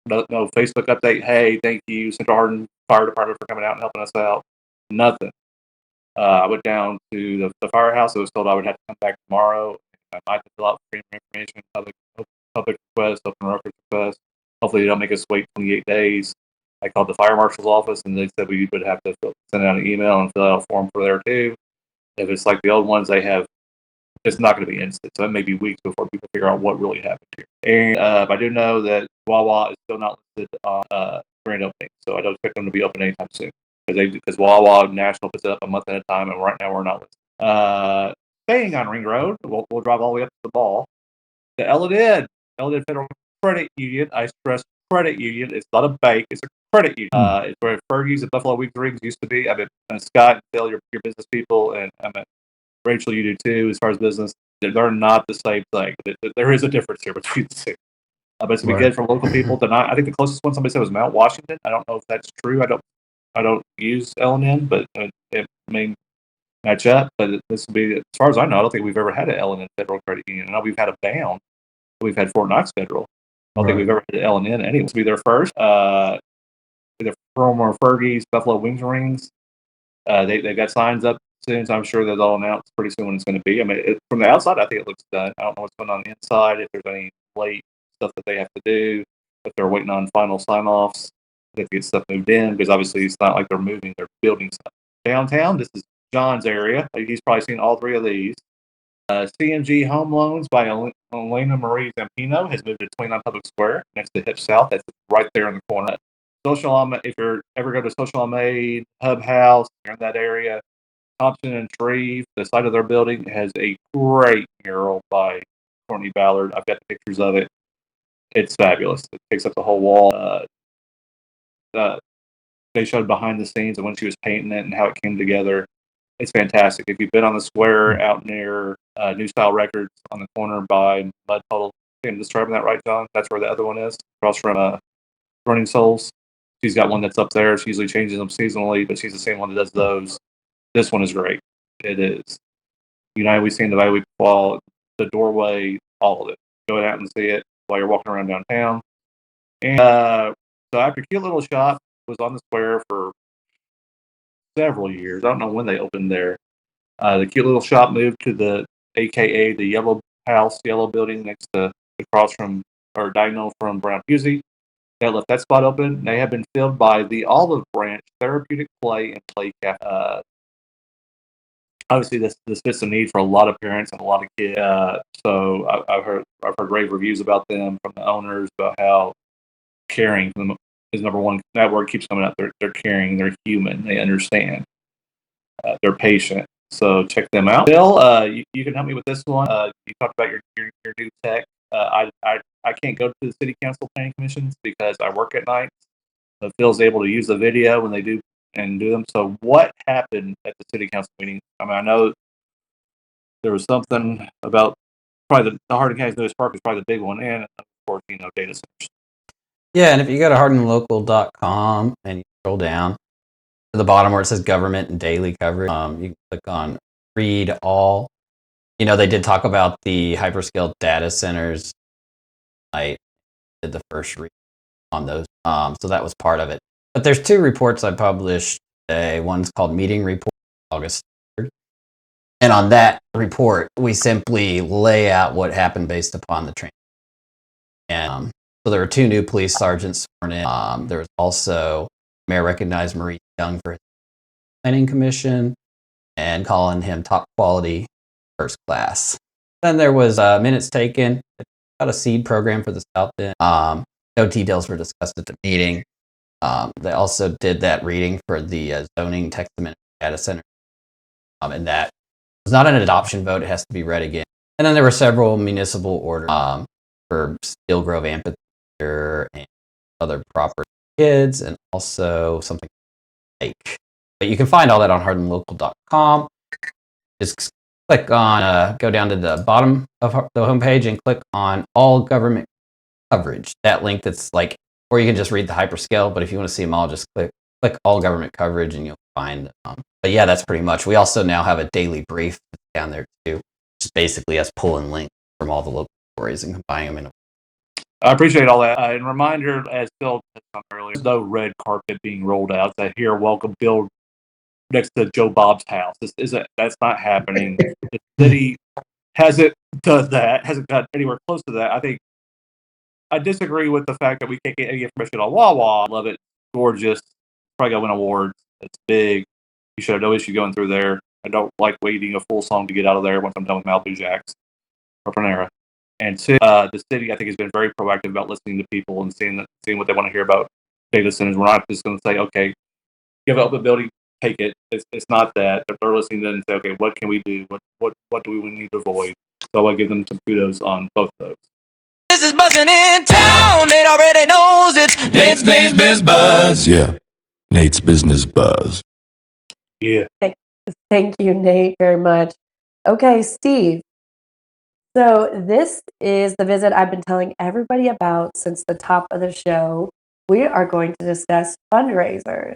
no Facebook update. Hey, thank you, Central Hardin Fire Department, for coming out and helping us out. Nothing. I went down to the firehouse. I was told I would have to come back tomorrow. I might have to fill out freedom of information, public request, open records request. Hopefully, they don't make us wait 28 days. I called the fire marshal's office, and they said we would have to send out an email and fill out a form for there too. If it's like the old ones, it's not going to be instant. So it may be weeks before people figure out what really happened here. And I do know that Wawa is still not listed on grand opening, so I don't expect them to be open anytime soon. Because Wawa National puts it up a month at a time, and right now we're not listed. Staying on Ring Road, we'll drive all the way up to the ball. The Eladid Federal Credit Union. I stress credit union. It's not a bank. It's a credit union. It's where Fergie's and Buffalo Wings Rings used to be. I mean, Scott and Phil, your business people, and I mean, Rachel, you do too, as far as business. They're not the same thing. There is a difference here between the two. But it's going to be good for local people. I think the closest one somebody said was Mount Washington. I don't know if that's true. I don't use L&N, but it may match up. But this will be, as far as I know, I don't think we've ever had an L&N Federal Credit Union. I know we've had a Bound. We've had Fort Knox Federal. I don't think we've ever had an L&N anyway. This will be their first. Either former Fergie's, Buffalo Wings Rings. They've got signs up soon, so I'm sure that they'll announce pretty soon when it's going to be. I mean, from the outside, I think it looks done. I don't know what's going on the inside, if there's any late stuff that they have to do, if they're waiting on final sign-offs, they have to get stuff moved in, because obviously it's not like they're moving, they're building stuff. Downtown, this is John's area. He's probably seen all three of these. CMG Home Loans by Elena Marie Zampino has moved to 29 Public Square, next to Hip South. That's right there in the corner. If you're ever go to Social Aid, Hub House, you're in that area, Thompson and Shreve, the side of their building has a great mural by Courtney Ballard. I've got the pictures of it. It's fabulous. It takes up the whole wall. They showed behind the scenes of when she was painting it and how it came together. It's fantastic. If you've been on the square out near New Style Records on the corner by Mud Puddle, I'm describing that right, John? That's where the other one is, across from Running Souls. She's got one that's up there. She usually changes them seasonally, but she's the same one that does those. This one is great. It is. United We Stand the Valley Wall, the doorway, all of it. Go out and see it while you're walking around downtown. And so after Cute Little Shop was on the square for several years, I don't know when they opened there. The Cute Little Shop moved to the AKA the Yellow House, Yellow Building next to across from or diagonal from Brown Pusey. They left that spot open. They have been filled by the Olive Branch Therapeutic Play and Play Cafe. Obviously, this fits the need for a lot of parents and a lot of kids. So I've heard rave reviews about them from the owners about how caring is number one. That word keeps coming up. They're caring. They're human. They understand. They're patient. So check them out. Bill, you can help me with this one. You talked about your new tech. I can't go to the city council planning commissions because I work at night. But Phil's able to use the video when they do them. So what happened at the city council meeting? I mean, I know there was something about probably the Hardin County's newest park is probably the big one, and of course, data centers. Yeah, and if you go to hardinlocal.com and you scroll down to the bottom where it says government and daily coverage, you can click on read all. They did talk about the hyperscale data centers. I did the first read on those, so that was part of it. But there's two reports I published today. One's called Meeting Report, August 3rd. And on that report, we simply lay out what happened based upon the training. And so there were two new police sergeants sworn in. There was also, Mayor recognized Maurice Young for his planning commission and calling him top quality, first class. Then there was minutes taken about a seed program for the South End. No details were discussed at the meeting. They also did that reading for the zoning text amendment data center. And that was not an adoption vote. It has to be read again. And then there were several municipal orders for Steel Grove Amphitheater and other property kids, and also something like. But you can find all that on hardinlocal.com. Just click on, go down to the bottom of the homepage and click on all government coverage. That link that's like, or you can just read the hyperscale, but if you want to see them all, just click all government coverage and you'll find but yeah, that's pretty much. We also now have a daily brief down there too, just basically us pulling links from all the local stories and combining them in. I appreciate all that. And reminder, as Phil said earlier, there's no red carpet being rolled out. It's here, welcome Bill next to Joe Bob's house. That's not happening. The city hasn't done that, hasn't got anywhere close to that. I think I disagree with the fact that we can't get any information on Wawa. I love it. Gorgeous. Probably going to win awards. It's big. You should have no issue going through there. I don't like waiting a full song to get out of there once I'm done with Malibu Jacks or Panera. And two, the city, I think, has been very proactive about listening to people and seeing what they want to hear about data centers. We're not just going to say, okay, give up the building, take it. It's not that. But they're listening to it and say, okay, what can we do? What do we need to avoid? So I give them some kudos on both of those. This is buzzing in town. It already knows it's Nate's Business Buzz. Yeah. Nate's Business Buzz. Yeah. Thank you, Nate, very much. Okay, Steve. So this is the visit I've been telling everybody about since the top of the show. We are going to discuss fundraisers.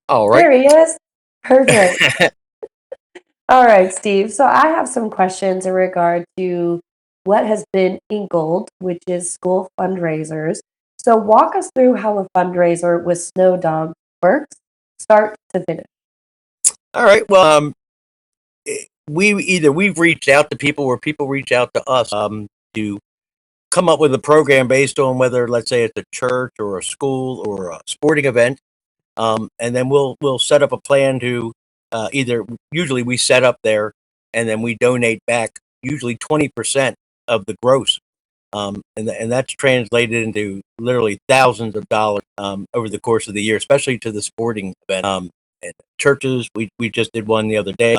All right. There he is. Perfect. All right, Steve. So I have some questions in regard to what has been INKLed, which is school fundraisers. So walk us through how a fundraiser with Snow Dog works, start to finish. All right. Well, we've reached out to people or people reach out to us to come up with a program based on whether, let's say, it's a church or a school or a sporting event, and then we'll set up a plan to usually we set up there and then we donate back usually 20% of the gross, and that's translated into literally thousands of dollars over the course of the year, especially to the sporting event. And churches, we just did one the other day.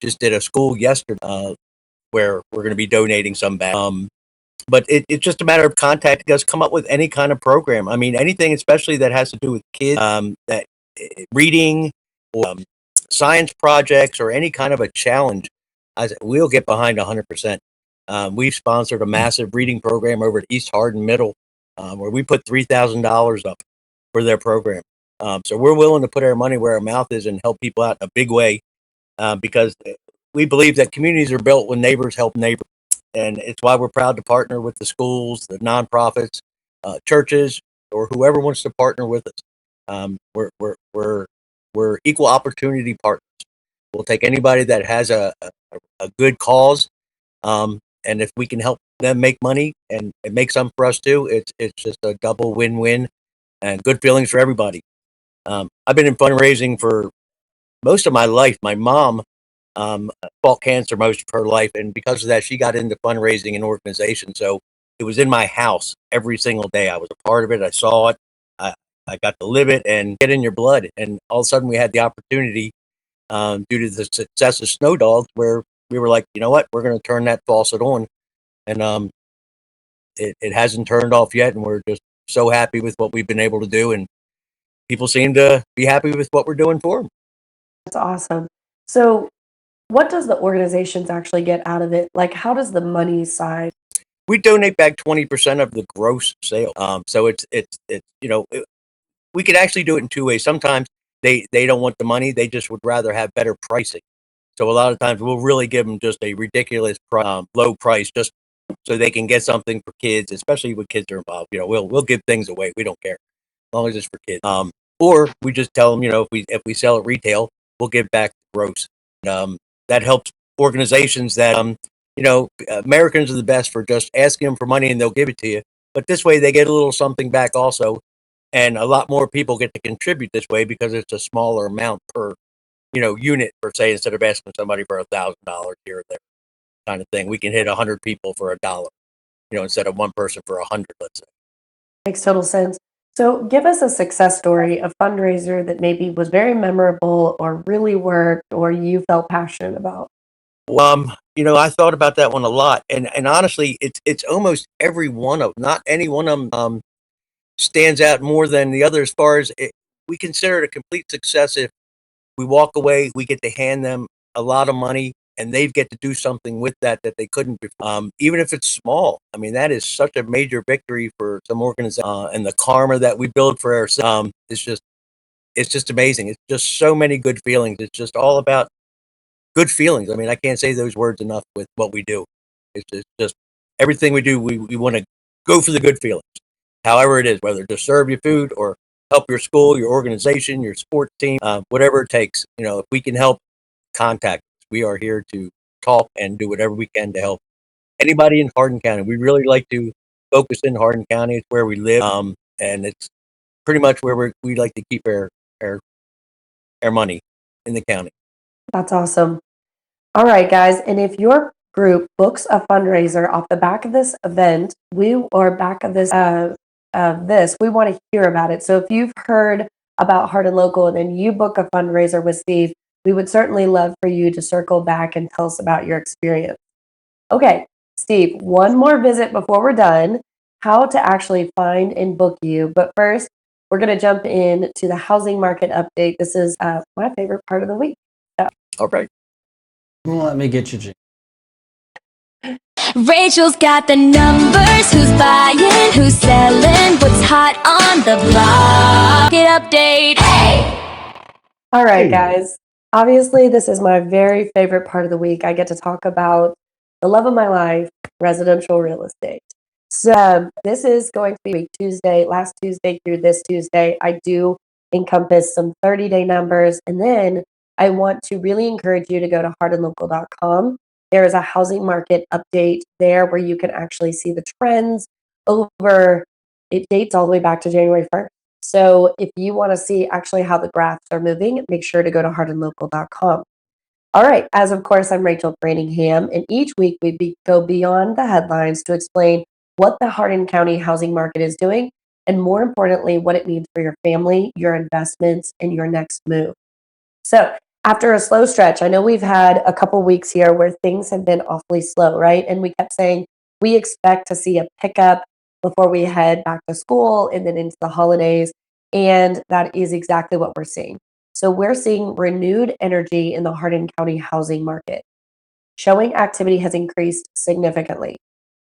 Just did a school yesterday where we're going to be donating some back. But it's just a matter of contacting us, come up with any kind of program. I mean, anything, especially that has to do with kids, that reading or science projects or any kind of a challenge, we'll get behind 100%. We've sponsored a massive reading program over at East Hardin Middle, where we put $3,000 up for their program. So we're willing to put our money where our mouth is and help people out in a big way, because we believe that communities are built when neighbors help neighbors. And it's why we're proud to partner with the schools, the nonprofits, churches, or whoever wants to partner with us. We're equal opportunity partners. We'll take anybody that has a good cause, and if we can help them make money and make some for us too, it's just a double win-win and good feelings for everybody. I've been in fundraising for most of my life. My mom fought cancer most of her life, and because of that, she got into fundraising and organization. So it was in my house every single day. I was a part of it. I saw it. I got to live it and get in your blood. And all of a sudden, we had the opportunity, due to the success of Snow Dogs, where we were like, you know what, we're going to turn that faucet on, and it hasn't turned off yet, and we're just so happy with what we've been able to do, and people seem to be happy with what we're doing for them. That's awesome. So what does the organizations actually get out of it? Like, how does the money side? We donate back 20% of the gross sale. So it's we could actually do it in two ways. Sometimes they don't want the money; they just would rather have better pricing. So a lot of times we'll really give them just a ridiculous low price, just so they can get something for kids, especially when kids are involved. We'll give things away. We don't care, as long as it's for kids. Or we just tell them, if we sell at retail, we'll give back the gross. That helps organizations that Americans are the best for just asking them for money and they'll give it to you. But this way they get a little something back also, and a lot more people get to contribute this way because it's a smaller amount per unit per se, instead of asking somebody for $1,000 here or there kind of thing. We can hit 100 people for $1, instead of one person for 100, let's say. Makes total sense. So give us a success story, a fundraiser that maybe was very memorable or really worked or you felt passionate about. I thought about that one a lot, and honestly, it's almost every one of them. Not any one of them stands out more than the other. As far as we consider it a complete success if we walk away, we get to hand them a lot of money, and they get to do something with that they couldn't before. Even if it's small. I mean, that is such a major victory for some organizations, and the karma that we build for ourselves is just amazing. It's just so many good feelings. It's just all about good feelings. I mean, I can't say those words enough with what we do. It's just everything we do, we want to go for the good feelings, however it is, whether to serve you food or help your school, your organization, your sports team, whatever it takes. If we can help, contact us. We are here to talk and do whatever we can to help anybody in Hardin County. We really like to focus in Hardin County. It's where we live, and it's pretty much where we like to keep our money in the county. That's awesome. All right, guys. And if your group books a fundraiser off the back of this event, we want to hear about it. So if you've heard about Hardin Local and then you book a fundraiser with Steve, we would certainly love for you to circle back and tell us about your experience. Okay, Steve, one more visit before we're done. How to actually find and book you. But first, we're going to jump in to the housing market update. This is my favorite part of the week. All right. Let me get you, Jim. Rachel's got the numbers, who's buying, who's selling, what's hot on the block. Get update. Hey! All right, guys. Obviously, this is my very favorite part of the week. I get to talk about the love of my life, residential real estate. So this is going to be Tuesday, last Tuesday through this Tuesday. I do encompass some 30-day numbers. And then I want to really encourage you to go to hardinlocal.com. There is a housing market update there where you can actually see the trends it dates all the way back to January 1st. So if you want to see actually how the graphs are moving, make sure to go to hardinlocal.com. All right, as of course, I'm Rachel Branningham, and each week we go beyond the headlines to explain what the Hardin County housing market is doing, and more importantly, what it means for your family, your investments, and your next move. So after a slow stretch, I know we've had a couple weeks here where things have been awfully slow, right? And we kept saying we expect to see a pickup before we head back to school and then into the holidays. And that is exactly what we're seeing. So we're seeing renewed energy in the Hardin County housing market. Showing activity has increased significantly.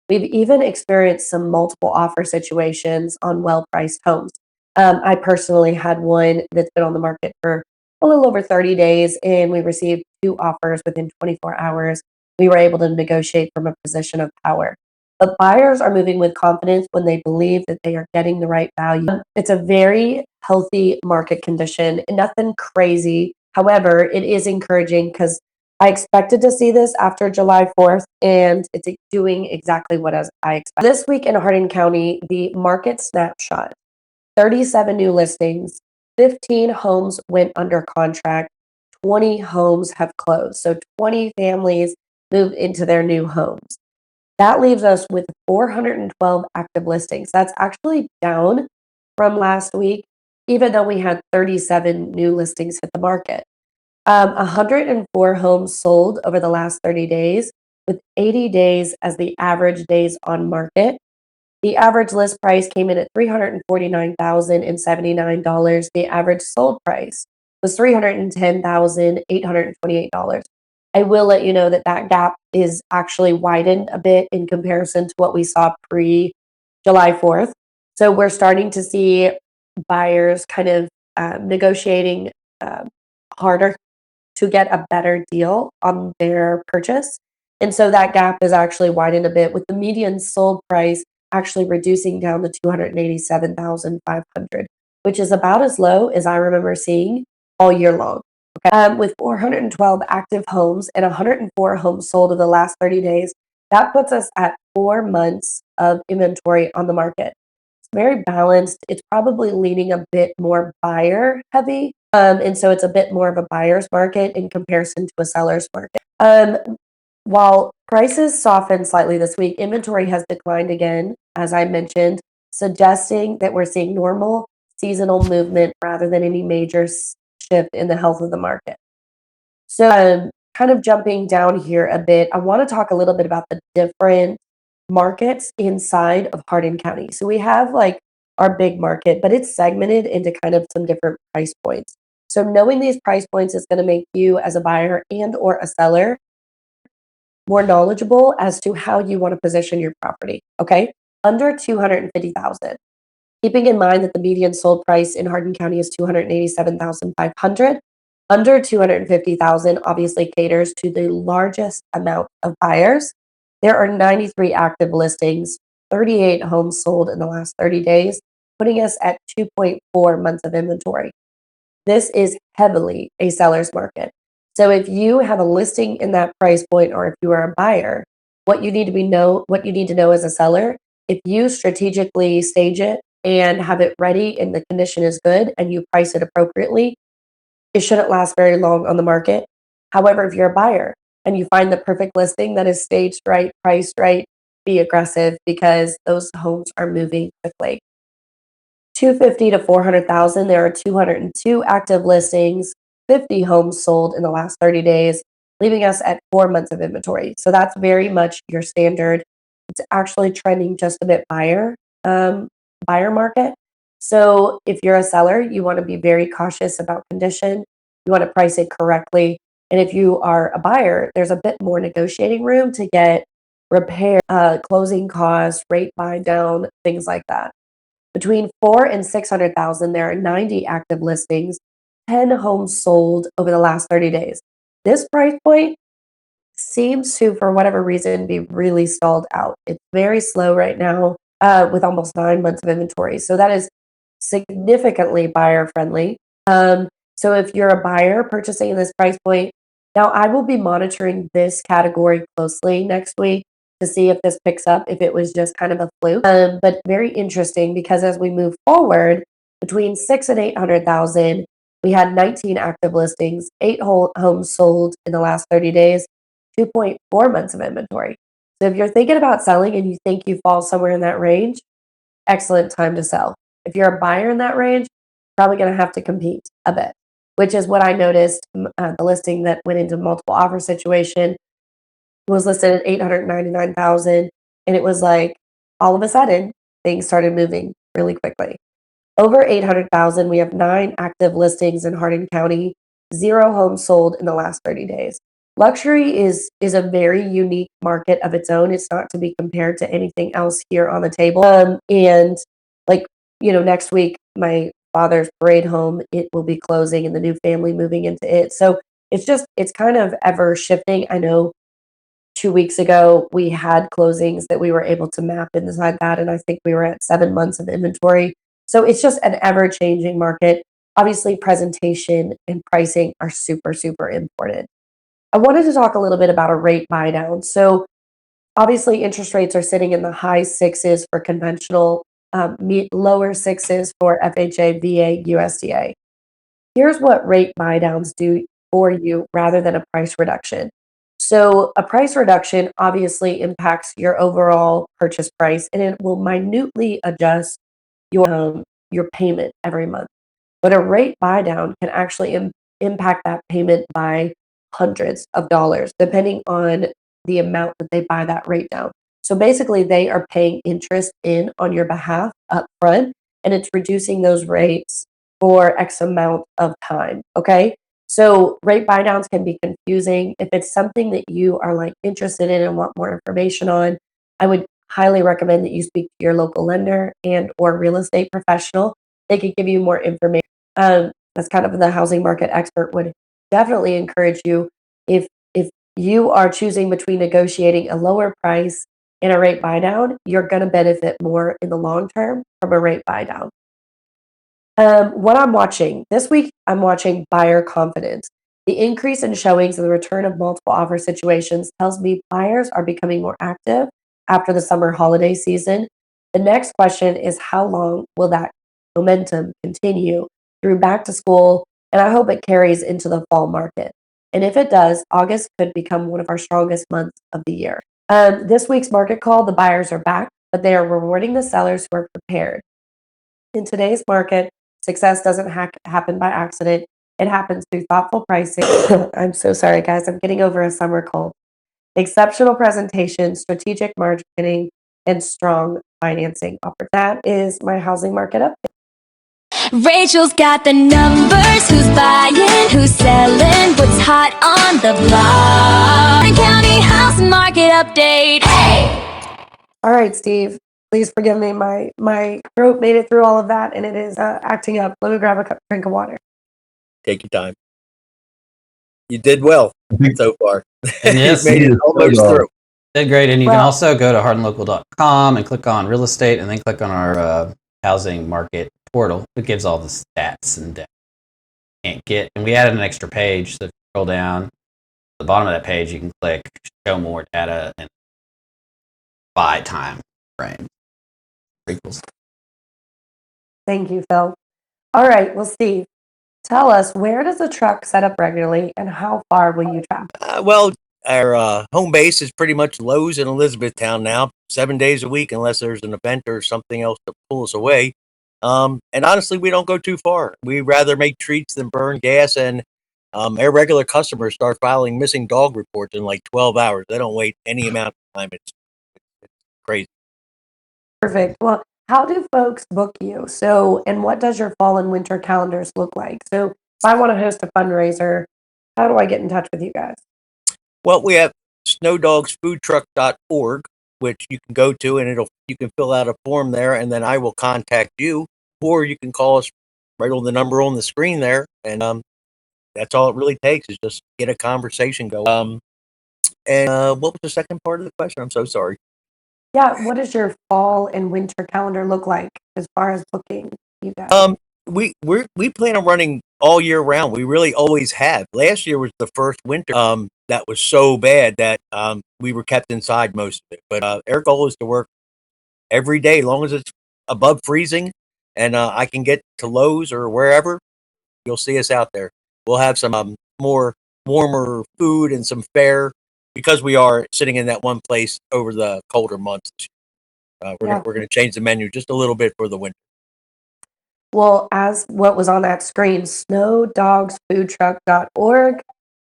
We've even experienced some multiple offer situations on well-priced homes. I personally had one that's been on the market for a little over 30 days, and we received 2 offers within 24 hours. We were able to negotiate from a position of power. But buyers are moving with confidence when they believe that they are getting the right value. It's a very healthy market condition, and nothing crazy. However, it is encouraging because I expected to see this after July 4th, and it's doing exactly what I expected. This week in Hardin County, the market snapshot, 37 new listings, 15 homes went under contract, 20 homes have closed. So 20 families moved into their new homes. That leaves us with 412 active listings. That's actually down from last week, even though we had 37 new listings hit the market. 104 homes sold over the last 30 days, with 80 days as the average days on market. The average list price came in at $349,079. The average sold price was $310,828. I will let you know that that gap is actually widened a bit in comparison to what we saw pre-July 4th. So we're starting to see buyers kind of negotiating harder to get a better deal on their purchase. And so that gap is actually widened a bit, with the median sold price actually reducing down to $287,500, which is about as low as I remember seeing all year long. Okay. With 412 active homes and 104 homes sold in the last 30 days, that puts us at 4 months of inventory on the market. It's very balanced. It's probably leaning a bit more buyer heavy. And so it's a bit more of a buyer's market in comparison to a seller's market. While prices softened slightly this week, inventory has declined again, as I mentioned, suggesting that we're seeing normal seasonal movement rather than any major shift in the health of the market. So kind of jumping down here a bit, I want to talk a little bit about the different markets inside of Hardin County. So we have like our big market, but it's segmented into kind of some different price points. So knowing these price points is going to make you as a buyer and or a seller more knowledgeable as to how you want to position your property. Okay, under 250,000. Keeping in mind that the median sold price in Hardin County is 287,500. Under 250,000 obviously caters to the largest amount of buyers. There are 93 active listings, 38 homes sold in the last 30 days, putting us at 2.4 months of inventory. This is heavily a seller's market. So if you have a listing in that price point, or if you are a buyer, what you need to know as a seller, if you strategically stage it and have it ready and the condition is good and you price it appropriately, it shouldn't last very long on the market. However, if you're a buyer and you find the perfect listing that is staged right, priced right, be aggressive because those homes are moving quickly. 250 to 400,000, there are 202 active listings, 50 homes sold in the last 30 days, leaving us at 4 months of inventory. So that's very much your standard. It's actually trending just a bit buyer market. So if you're a seller, you want to be very cautious about condition. You want to price it correctly. And if you are a buyer, there's a bit more negotiating room to get repair, closing costs, rate buy down, things like that. Between 4 and 600,000, there are 90 active listings, 10 homes sold over the last 30 days. This price point seems to, for whatever reason, be really stalled out. It's very slow right now, with almost 9 months of inventory. So that is significantly buyer friendly. So if you're a buyer purchasing in this price point, now I will be monitoring this category closely next week to see if this picks up, if it was just kind of a fluke. But very interesting, because as we move forward, between 6 and 800,000, we had 19 active listings, 8 homes sold in the last 30 days, 2.4 months of inventory. So if you're thinking about selling and you think you fall somewhere in that range, excellent time to sell. If you're a buyer in that range, probably going to have to compete a bit, which is what I noticed. The listing that went into multiple offer situation was listed at 899,000, and it was like all of a sudden things started moving really quickly. Over 800,000, we have 9 active listings in Hardin County, 0 homes sold in the last 30 days. Luxury is a very unique market of its own. It's not to be compared to anything else here on the table. And like, next week, my father's parade home, it will be closing and the new family moving into it. So it's kind of ever shifting. I know 2 weeks ago, we had closings that we were able to map inside that, and I think we were at 7 months of inventory. So it's just an ever-changing market. Obviously, presentation and pricing are super, super important. I wanted to talk a little bit about a rate buy down. So obviously, interest rates are sitting in the high 6s for conventional, lower 6s for FHA, VA, USDA. Here's what rate buy downs do for you rather than a price reduction. So a price reduction obviously impacts your overall purchase price, and it will minutely adjust your payment every month. But a rate buy down can actually impact that payment by hundreds of dollars, depending on the amount that they buy that rate down. So basically, they are paying interest in on your behalf up front, and it's reducing those rates for X amount of time. Okay. So rate buy downs can be confusing. If it's something that you are like interested in and want more information on, I would highly recommend that you speak to your local lender and or real estate professional. They could give you more information. That's kind of the housing market expert would definitely encourage you, if you are choosing between negotiating a lower price and a rate buy down, you're going to benefit more in the long term from a rate buy down. What I'm watching this week, I'm watching buyer confidence. The increase in showings and the return of multiple offer situations tells me buyers are becoming more active after the summer holiday season. The next question is, how long will that momentum continue through back to school? And I hope it carries into the fall market. And if it does, August could become one of our strongest months of the year. This week's market call, the buyers are back, but they are rewarding the sellers who are prepared. In today's market, success doesn't happen by accident. It happens through thoughtful pricing. I'm so sorry, guys. I'm getting over a summer cold. Exceptional presentation, strategic marketing, and strong financing. That is my housing market update. Rachel's got the numbers. Who's buying? Who's selling? What's hot on the block? Hardin County House Market Update. Hey! All right, Steve. Please forgive me. My throat made it through all of that, and it is acting up. Let me grab a drink of water. Take your time. You did well so far. And yes, you made it almost through. Did great. And you can Well- also go to hardinlocal.com and click on real estate and then click on our housing market portal. It gives all the stats and data you can't get. And we added an extra page. So if you scroll down to the bottom of that page, you can click show more data and buy time frame. Pretty cool. Thank you, Phil. All right. Well, Steve, tell us, where does the truck set up regularly, and how far will you travel? Well, our home base is pretty much Lowe's in Elizabethtown now, 7 days a week, unless there's an event or something else to pull us away. And honestly, we don't go too far. We rather make treats than burn gas. And our regular customers start filing missing dog reports in like 12 hours. They don't wait any amount of time. It's crazy. Perfect. Well, how do folks book you? So, and what does your fall and winter calendars look like? So, if I want to host a fundraiser, how do I get in touch with you guys? Well, we have snowdogsfoodtruck.org, which you can go to, and you can fill out a form there, and then I will contact you, or you can call us right on the number on the screen there, and that's all it really takes is just get a conversation going. And what was the second part of the question? I'm so sorry. Yeah, what does your fall and winter calendar look like as far as booking you guys? We plan on running all year round. We really always have. Last year was the first winter that was so bad that we were kept inside most of it. But our goal is to work every day, as long as it's above freezing, and I can get to Lowe's or wherever. You'll see us out there. We'll have some more warmer food and some fare because we are sitting in that one place over the colder months. We're going to change the menu just a little bit for the winter. Well, as what was on that screen, snowdogsfoodtruck.org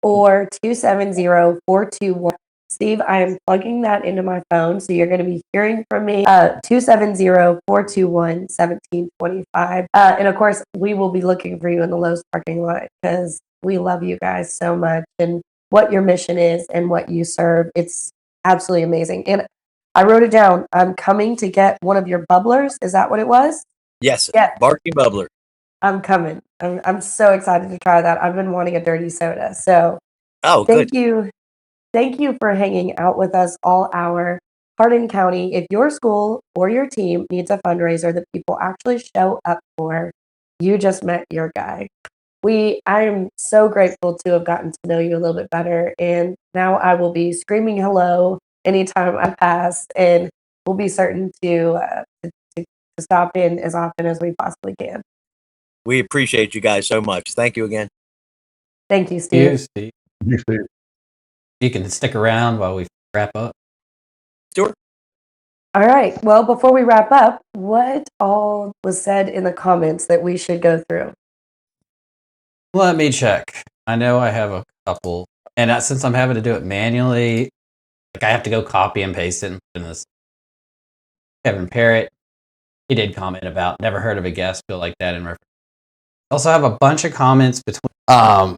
or 270-421. Steve, I am plugging that into my phone, so you're going to be hearing from me. 270-421-1725. And of course, we will be looking for you in the Lowe's parking lot because we love you guys so much and what your mission is and what you serve. It's absolutely amazing. And I wrote it down. I'm coming to get one of your bubblers. Is that what it was? Yes, Yeah. Barky Bubbler. I'm coming. I'm so excited to try that. I've been wanting a dirty soda. So good. Thank you for hanging out with us all hour. Hardin County, if your school or your team needs a fundraiser that people actually show up for, you just met your guy. I am so grateful to have gotten to know you a little bit better. And now I will be screaming hello anytime I pass, and we'll be certain to stop in as often as we possibly can. We appreciate you guys so much. Thank you again. Thank you, Steve. Steve. You, Steve. You can stick around while we wrap up. Sure. All right. Well, before we wrap up, what all was said in the comments that we should go through? Let me check. I know I have a couple. And since I'm having to do it manually, like I have to go copy and paste it in this. Kevin Parrott, he did comment about never heard of a guest bill like that in reference. I also have a bunch of comments between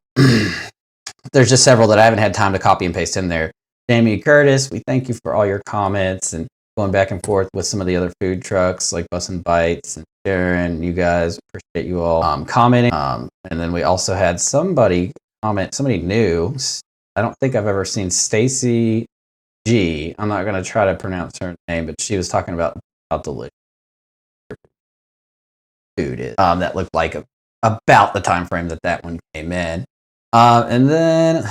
there's just several that I haven't had time to copy and paste in there. Jamie Curtis, we thank you for all your comments and going back and forth with some of the other food trucks like Bus and Bites and Sharon. You guys, appreciate you all commenting. And then we also had somebody comment, somebody new. I don't think I've ever seen Stacy G. I'm not going to try to pronounce her name, but she was talking about how delicious food is. That looked like about the time frame that one came in. And then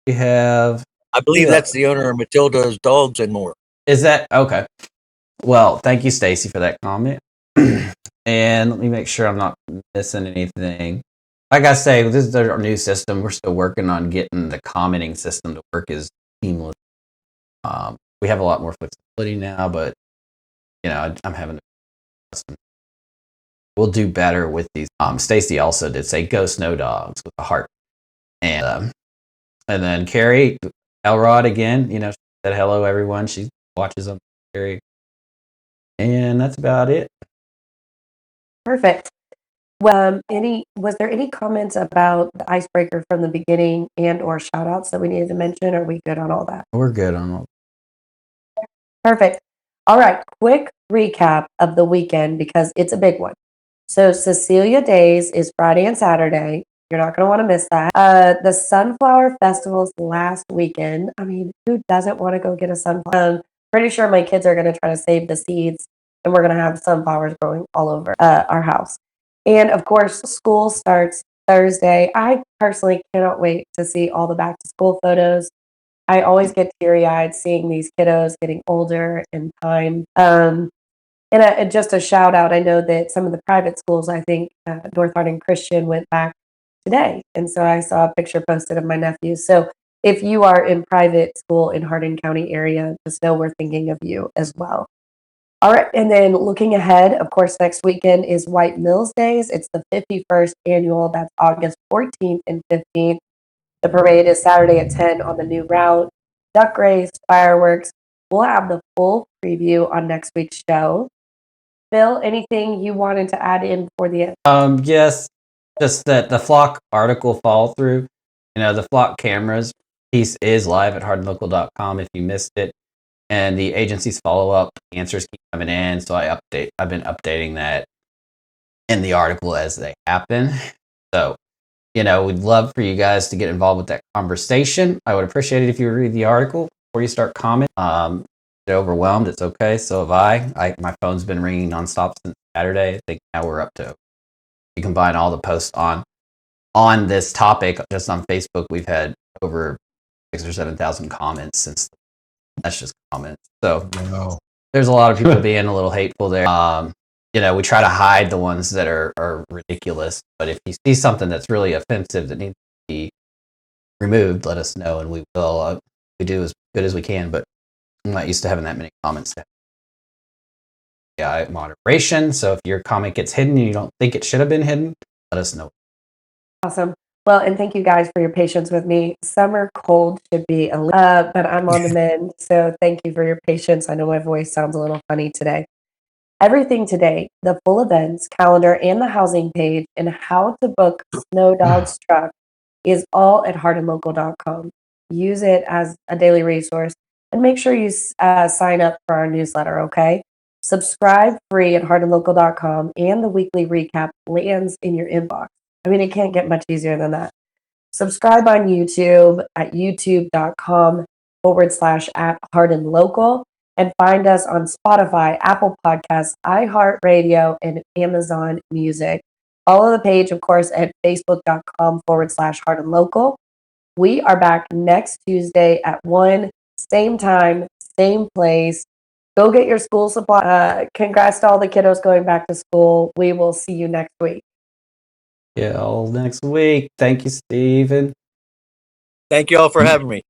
we have... I believe that's the owner of Matilda's Dogs and More. Is that? Okay. Well, thank you, Stacy, for that comment. And let me make sure I'm not missing anything. Like I say, this is our new system. We're still working on getting the commenting system to work as seamless. We have a lot more flexibility now, but I'm having to. We'll do better with these. Stacy also did say go Snow Dogs with a heart, and then Carrie Elrod again. Said hello everyone. She watches them. Carrie, and that's about it. Perfect. Well, was there any comments about the icebreaker from the beginning and or shout outs that we needed to mention? Are we good on all that? We're good on all. Perfect. All right, quick recap of the weekend because it's a big one. So Cecilia Days is Friday and Saturday. You're not going to want to miss that. The Sunflower Festival's last weekend. I mean, who doesn't want to go get a sunflower? Pretty sure my kids are going to try to save the seeds, and we're going to have sunflowers growing all over our house. And of course, school starts Thursday. I personally cannot wait to see all the back to school photos. I always get teary eyed seeing these kiddos getting older in time. And just a shout out, I know that some of the private schools, I think North Hardin Christian went back today. And so I saw a picture posted of my nephews. So if you are in private school in Hardin County area, just know we're thinking of you as well. All right. And then looking ahead, of course, next weekend is White Mills Days. It's the 51st annual. That's August 14th and 15th. The parade is Saturday at 10 on the new route. Duck race, fireworks. We'll have the full preview on next week's show. Bill, anything you wanted to add in for the end? Yes, just that the flock article follow through. The flock cameras piece is live at hardinlocal.com if you missed it. And the agency's follow-up answers keep coming in, so I've been updating that in the article as they happen. So, we'd love for you guys to get involved with that conversation. I would appreciate it if you read the article before you start commenting. Get overwhelmed, it's okay. So have I. My phone's been ringing nonstop since Saturday. I think now we're up to. You combine all the posts on this topic just on Facebook. We've had over 6,000 or 7,000 comments since. That's just comments. So there's a lot of people being a little hateful there. We try to hide the ones that are ridiculous. But if you see something that's really offensive that needs to be removed, let us know, and we will. We do as good as we can, but I'm not used to having that many comments. Yeah, moderation. So if your comment gets hidden and you don't think it should have been hidden, let us know. Awesome. Well, and thank you guys for your patience with me. Summer cold should be but I'm on the mend. So thank you for your patience. I know my voice sounds a little funny today. Everything today, the full events, calendar, and the housing page, and how to book Snow Dog's truck is all at hardinlocal.com. Use it as a daily resource and make sure you sign up for our newsletter, okay? Subscribe free at hardinlocal.com and the weekly recap lands in your inbox. I mean, it can't get much easier than that. Subscribe on YouTube at youtube.com/@hardinlocal and find us on Spotify, Apple Podcasts, iHeartRadio, and Amazon Music. Follow the page, of course, at facebook.com/hardinlocal. We are back next Tuesday at 1, same time, same place. Go get your school supply. Congrats to all the kiddos going back to school. We will see you next week. Yeah, all next week. Thank you, Steven. Thank you all for having me.